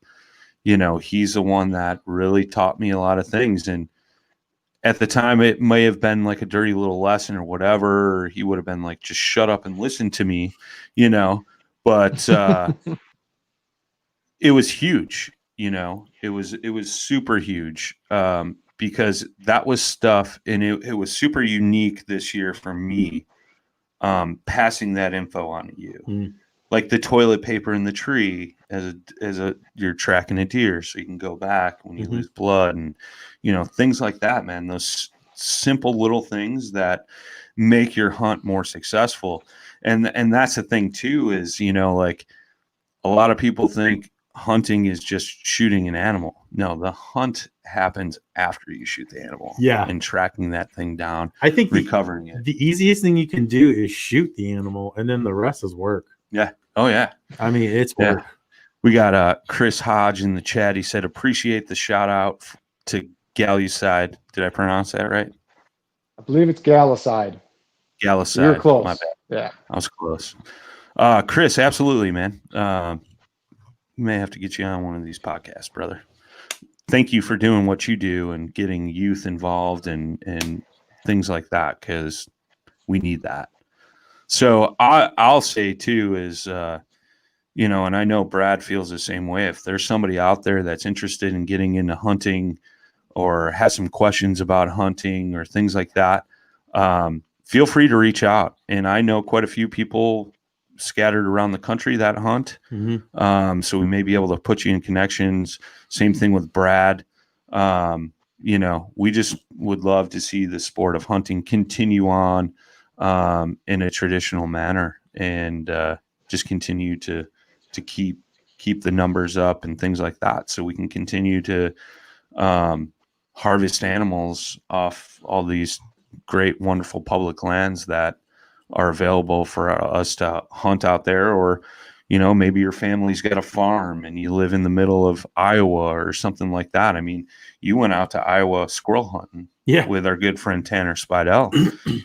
You know, he's the one that really taught me a lot of things. And at the time, it may have been like a dirty little lesson or whatever. Or he would have been like, just shut up and listen to me, you know. But it was huge, you know, it was super huge because that was stuff. And it was super unique this year for me passing that info on to you, like the toilet paper in the tree as you're tracking a deer so you can go back when you lose blood and, you know, things like that, man. Those simple little things that make your hunt more successful. And that's the thing too, is, you know, like a lot of people think hunting is just shooting an animal. No, the hunt happens after you shoot the animal. Yeah. And tracking that thing down. I think recovering it. The easiest thing you can do is shoot the animal, and then the rest is work. Yeah. Oh yeah. I mean, it's work. Yeah. We got Chris Hodge in the chat. He said, appreciate the shout out to Galluside. Did I pronounce that right? I believe it's Galluside. Galluside. You're close. My bad. Yeah. I was close. Chris, absolutely, man. We may have to get you on one of these podcasts, brother. Thank you for doing what you do and getting youth involved and things like that, because we need that. So I'll say too is, you know, and I know Brad feels the same way. If there's somebody out there that's interested in getting into hunting or has some questions about hunting or things like that, feel free to reach out. And I know quite a few people scattered around the country that hunt. So we may be able to put you in connections. Same thing with Brad. You know, we just would love to see the sport of hunting continue on in a traditional manner and just continue to keep the numbers up and things like that, so we can continue to harvest animals off all these great, wonderful public lands that are available for us to hunt out there. Or, you know, maybe your family's got a farm and you live in the middle of Iowa or something like that. I mean, you went out to Iowa squirrel hunting with our good friend Tanner Spidell,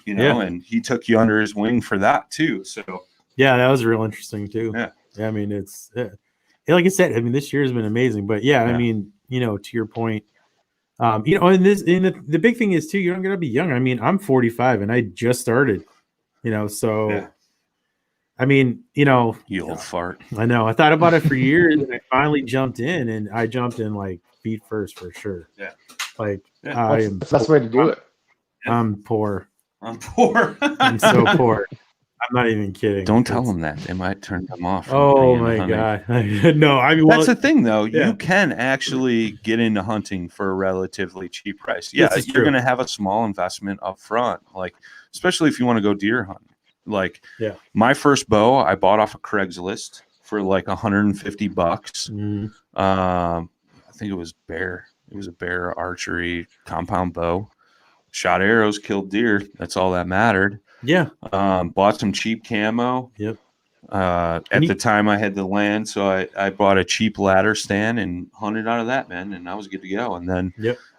you know, and he took you under his wing for that too. So yeah, that was real interesting too. Yeah. I mean, it's like I said, I mean, this year has been amazing, but I mean, you know, to your point, you know, and the big thing is too, you're not going to be young. I mean, I'm 45 and I just started, you know, so I mean, you know, you old fart. I know. I thought about it for years and I finally jumped in, and I jumped in like feet first for sure. Yeah. Like that's the best way to do it. I'm poor. I'm poor. I'm so poor. I'm not even kidding. Don't tell them that. They might turn them off. Oh my God. No, I mean, that's the thing though. You can actually get into hunting for a relatively cheap price. Yeah. You're going to have a small investment up front, like, especially if you want to go deer hunting. Like my first bow, I bought off of Craigslist for like $150. I think it was Bear. It was a Bear archery compound bow. Shot arrows, killed deer. That's all that mattered. Yeah. Bought some cheap camo. At the time I had the land, so I bought a cheap ladder stand and hunted out of that, man, and I was good to go. And then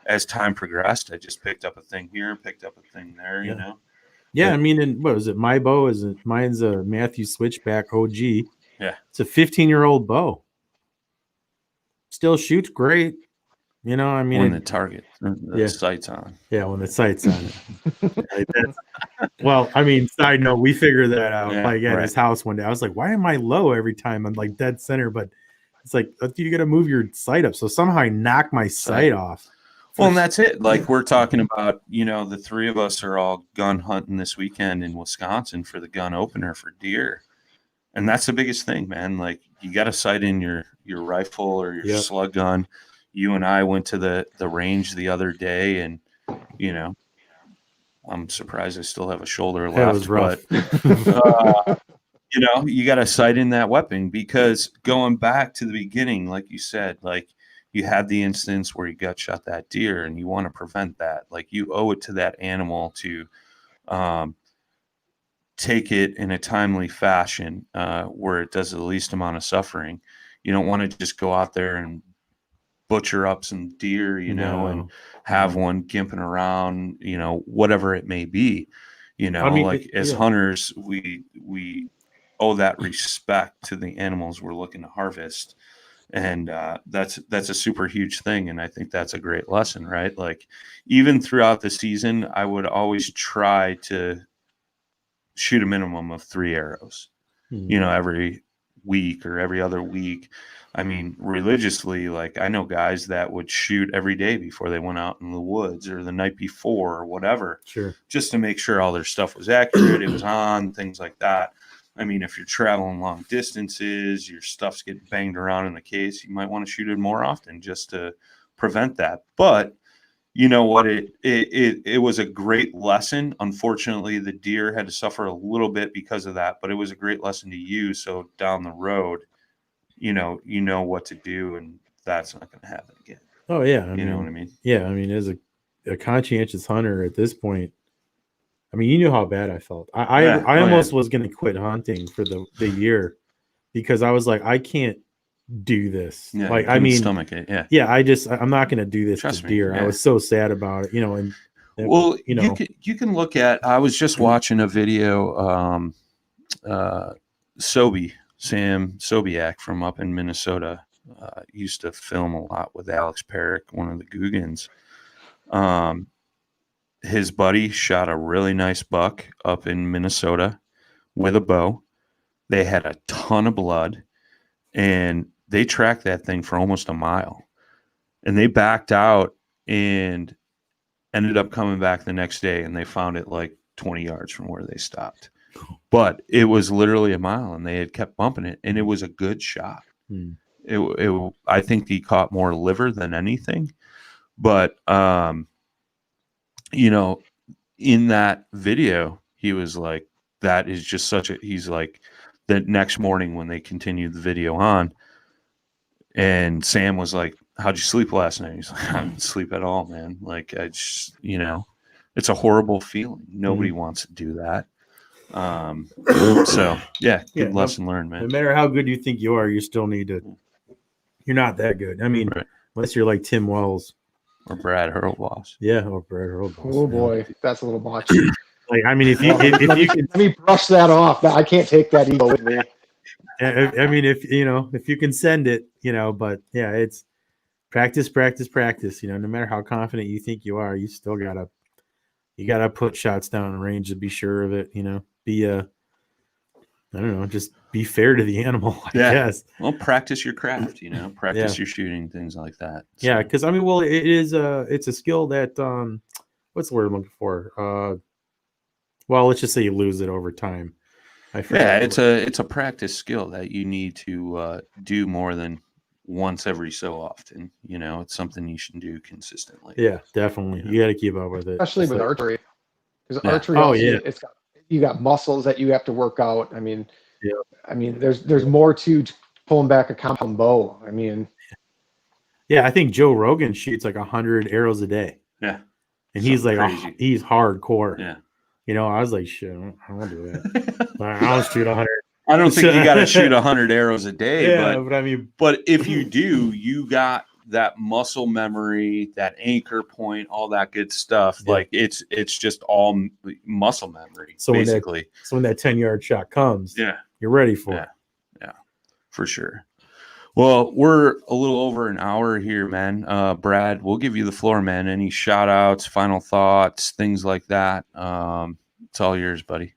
as time progressed, I just picked up a thing here, picked up a thing there, you know. Yeah, I mean, and what was it? My bow mine's a Matthew Switchback OG. Yeah, it's a 15-year-old bow. Still shoots great. You know, I mean, when the target, the sight's on. Yeah, when the sight's on it. Well, I mean, side note, we figured that out at his house one day. I was like, why am I low every time? I'm like dead center, but it's like you got to move your sight up. So somehow I knocked my sight off. Well, and that's it. Like we're talking about, you know, the three of us are all gun hunting this weekend in Wisconsin for the gun opener for deer. And that's the biggest thing, man. Like you got to sight in your rifle or your slug gun. You and I went to the range the other day, and, you know, I'm surprised I still have a shoulder left. That was rough. But, you know, you got to sight in that weapon, because going back to the beginning, like you said, like you had the instance where you gut shot that deer and you want to prevent that. Like you owe it to that animal to take it in a timely fashion where it does the least amount of suffering. You don't want to just go out there and butcher up some deer, you know, and have one gimping around, you know, whatever it may be, you know. I mean, like as hunters, we owe that respect to the animals we're looking to harvest. And that's a super huge thing. And I think that's a great lesson, right? Like even throughout the season, I would always try to shoot a minimum of 3 arrows, you know, every week or every other week. I mean, religiously, like I know guys that would shoot every day before they went out in the woods or the night before or whatever, just to make sure all their stuff was accurate, it was on, things like that. I mean, if you're traveling long distances, your stuff's getting banged around in the case, you might want to shoot it more often just to prevent that. But you know what? It was a great lesson. Unfortunately, the deer had to suffer a little bit because of that, but it was a great lesson to use. So down the road, you know what to do, and that's not going to happen again. Oh yeah, you know what I mean? Yeah, I mean, as a conscientious hunter at this point, I mean, you knew how bad I felt. I almost was going to quit hunting for the year because I was like, I can't do this. Yeah, like, I mean, stomach it. Yeah. I'm not going to do this to deer. I was so sad about it, you know. And well, you know, you can look at. I was just watching a video. Sam Sobiak from up in Minnesota used to film a lot with Alex Perrick, one of the Googans. His buddy shot a really nice buck up in Minnesota with a bow. They had a ton of blood, and they tracked that thing for almost a mile. And they backed out and ended up coming back the next day, and they found it like 20 yards from where they stopped. But it was literally a mile, and they had kept bumping it, and it was a good shot. I think he caught more liver than anything. But, you know, in that video, he was like, that is just he's like, the next morning when they continued the video on, and Sam was like, how'd you sleep last night? He's like, I didn't sleep at all, man. Like, I just, you know, it's a horrible feeling. Nobody wants to do that. So yeah, good lesson learned, man. No matter how good you think you are, you still need to. You're not that good. I mean, unless you're like Tim Wells or Brad Hurlebaus. Yeah, or Brad Hurlebaus. Oh boy, that's a little much. Like, I mean, if you can, let me brush that off. I can't take that ego with me. I mean, if you can send it, you know, but yeah, it's practice. You know, no matter how confident you think you are, you still gotta put shots down in range to be sure of it. You know, I don't know, just be fair to the animal, I guess. Well, practice your craft, you know, practice your shooting, things like that. So. Yeah, because I mean, well, it's a skill that what's the word I'm looking for? Well, let's just say you lose it over time. It's a practice skill that you need to do more than once every so often. You know, it's something you should do consistently. Yeah, definitely. You got to keep up with it, especially with archery. Because archery, you got muscles that you have to work out. I mean, there's more to pulling back a compound bow. I mean, I think Joe Rogan shoots like 100 arrows a day. Yeah, and he's like he's hardcore. Yeah. You know, I was like, shit, I don't want to do that. I don't shoot 100. I don't think you got to shoot 100 arrows a day. Yeah, but I mean, but if you do, you got that muscle memory, that anchor point, all that good stuff. Yeah. Like it's just all muscle memory, so basically. When that 10-yard shot comes, Yeah, you're ready for it. Yeah, for sure. Well, we're a little over an hour here, man. Brad, we'll give you the floor, man. Any shout outs, final thoughts, things like that. It's all yours, buddy.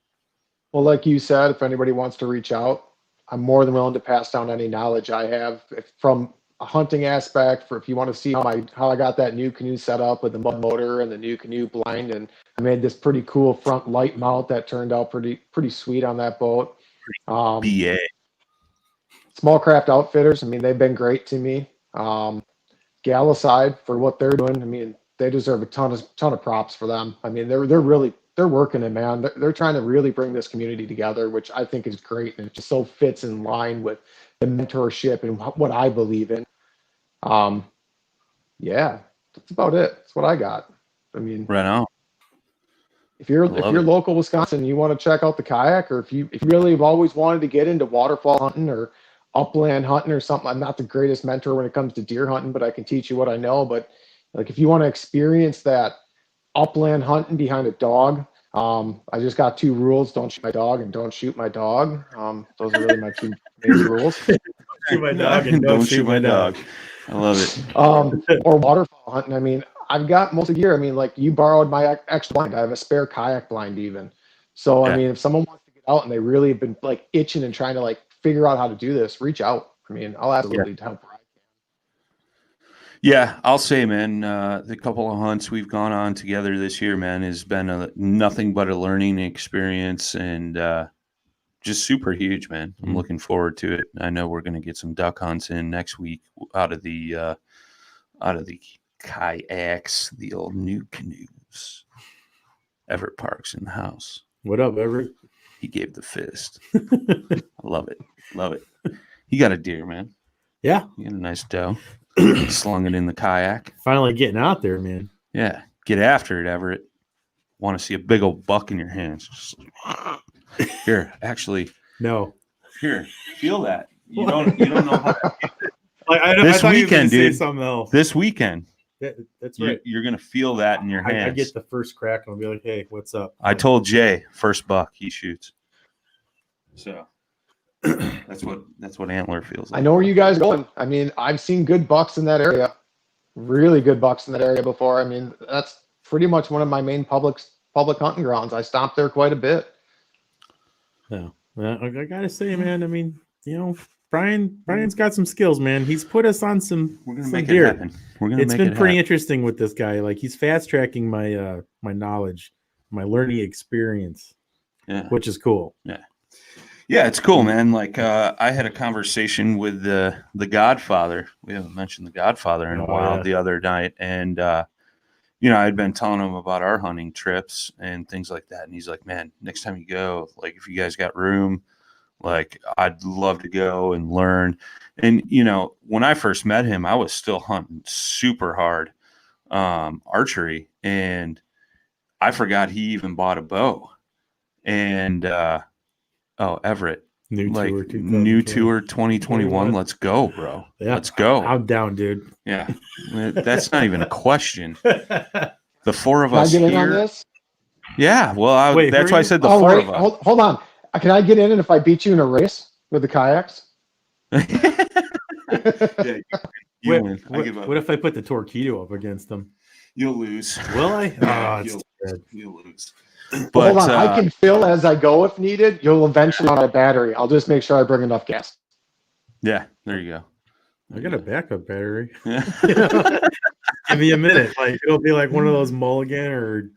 Well, like you said, if anybody wants to reach out, I'm more than willing to pass down any knowledge I have from a hunting aspect. For if you want to see how I got that new canoe set up with the mud motor and the new canoe blind, and I made this pretty cool front light mount that turned out pretty sweet on that boat. BA. Small Craft Outfitters, I mean, they've been great to me. Galluside, for what they're doing, I mean, they deserve a ton of props for them. I mean, they're working it, man. They're trying to really bring this community together, which I think is great, and it just so fits in line with the mentorship and what I believe in. Yeah, that's about it. That's what I got. I mean, right on. If you're local Wisconsin and you want to check out the kayak, or if you really have always wanted to get into waterfall hunting or upland hunting or something, I'm not the greatest mentor when it comes to deer hunting, but I can teach you what I know. But like, if you want to experience that upland hunting behind a dog, I just got 2 rules: don't shoot my dog and don't shoot my dog. Those are really my 2 main rules. Shoot my dog and don't shoot my dog. I love it. Or waterfall hunting. I mean, I've got most of the gear. I mean, like, you borrowed my extra blind. I have a spare kayak blind even. So, yeah. I mean, if someone wants to get out and they really have been like itching and trying to like figure out how to do this, reach out. I mean, I'll absolutely help. Yeah, I'll say, man, the couple of hunts we've gone on together this year, man, has been nothing but a learning experience, and just super huge, man. I'm looking forward to it. I know we're going to get some duck hunts in next week out of the kayaks, the old new canoes. Everett Park's in the house. What up, Everett? He gave the fist. I love it. Love it. You got a deer, man. Yeah. You got a nice doe. Slung it in the kayak. Finally getting out there, man. Yeah. Get after it, Everett. Want to see a big old buck in your hands. Just here, actually. No. Here, feel that. You don't know how to feel it. This weekend, dude. Something else. This weekend. Yeah, that's right. You're going to feel that in your hands. I get the first crack and I'll be like, hey, what's up? I told Jay, first buck he shoots. So that's what antler feels like. I know where you guys are going. I mean, I've seen good bucks in that area. Really good bucks in that area before. I mean, that's pretty much one of my main public hunting grounds. I stomped there quite a bit. Yeah. Well, I gotta say, man, I mean, you know, Brian's got some skills, man. He's put us on some. We're gonna make it happen. It's been pretty interesting with this guy. Like, he's fast tracking my my knowledge, my learning experience. Yeah, which is cool. Yeah, it's cool, man. Like, I had a conversation with the Godfather. We haven't mentioned the Godfather in a while. The other night, and I'd been telling him about our hunting trips and things like that, and he's like, "Man, next time you go, like, if you guys got room, like, I'd love to go and learn." And, when I first met him, I was still hunting super hard archery, and I forgot he even bought a bow. And Everett, new tour 2021. Let's go, bro. Yeah, let's go. I'm down, dude. Yeah, that's not even a question. The 4 of us Can I get here. in on this? Yeah, well, that's why I said the 4 of us. Hold on. Can I get in if I beat you in a race with the kayaks? Yeah, you win. I give up. What if I put the Torpedo up against them? You'll lose. Will I? Oh, you'll lose. But hold on, I can fill as I go if needed. You'll eventually run out of battery. I'll just make sure I bring enough gas. Yeah, there you go. I got a backup battery. Give me a minute. Like, it'll be like one of those mulligan or,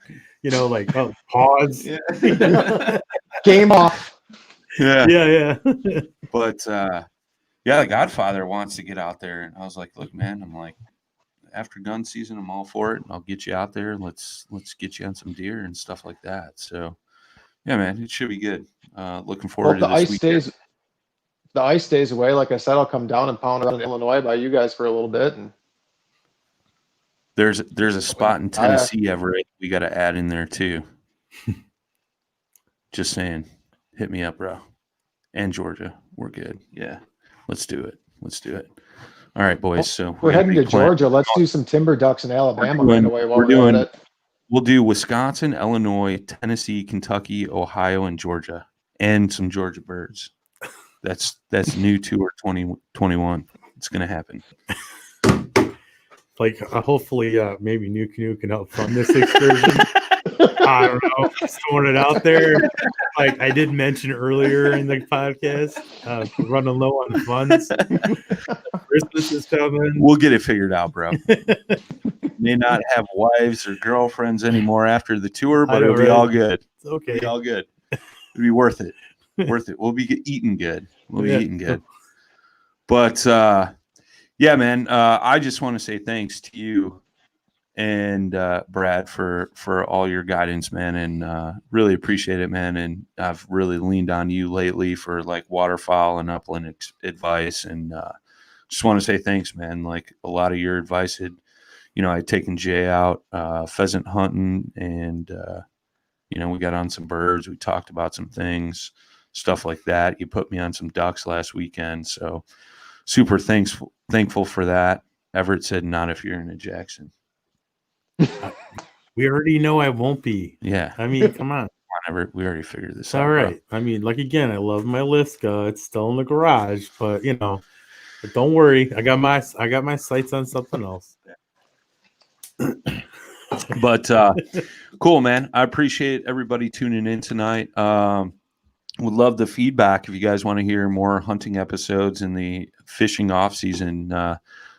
pause. Yeah. Game off. Yeah. But the Godfather wants to get out there, and I was like, "Look, man," I'm like, after gun season, I'm all for it. I'll get you out there. Let's get you on some deer and stuff like that. So, yeah, man, it should be good. Looking forward to this weekend. The ice stays away. Like I said, I'll come down and pound around in Illinois by you guys for a little bit. And there's a spot in Tennessee, Everett, we got to add in there too. Just saying, hit me up, bro. and Georgia. We're good. Yeah. Let's do it. All right, boys. So we're heading to Georgia. Let's do some timber ducks in Alabama right away while we're at it. We'll do Wisconsin, Illinois, Tennessee, Kentucky, Ohio, and Georgia, and some Georgia birds. That's new tour 2021. It's gonna happen. Like hopefully, maybe New Canoe can help fund this excursion. I don't know. Just throwing it out there. Like I did mention earlier in the podcast, running low on funds. Christmas is coming. We'll get it figured out, bro. May not have wives or girlfriends anymore after the tour, but it'll be all good. It's okay. It'll be all good. It'll be worth it. We'll be eating good. But yeah, man, I just want to say thanks to you and Brad for all your guidance, man, and really appreciate it, man. And I've really leaned on you lately for like waterfowl and upland advice, and just want to say thanks, man. Like a lot of your advice had, I'd taken Jay out pheasant hunting, and we got on some birds, we talked about some things, stuff like that. You put me on some ducks last weekend, so super thankful for that. Everett said, "Not if you're in a Jackson." We already know I won't be. Yeah. I mean, come on. Everett, we already figured this it's out. All right. Bro. I mean, like again, I love my Liska. It's still in the garage, but but don't worry. I got my sights on something else. But cool, man. I appreciate everybody tuning in tonight. Would love the feedback if you guys want to hear more hunting episodes in the fishing off season.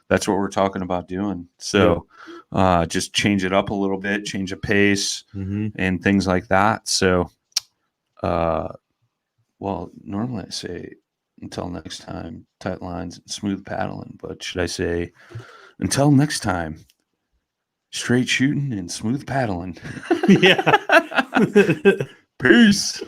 That's what we're talking about doing. So just change it up a little bit, change the pace and things like that. So, well, normally I say until next time, tight lines and smooth paddling, but should I say until next time, straight shooting and smooth paddling? Yeah. Peace.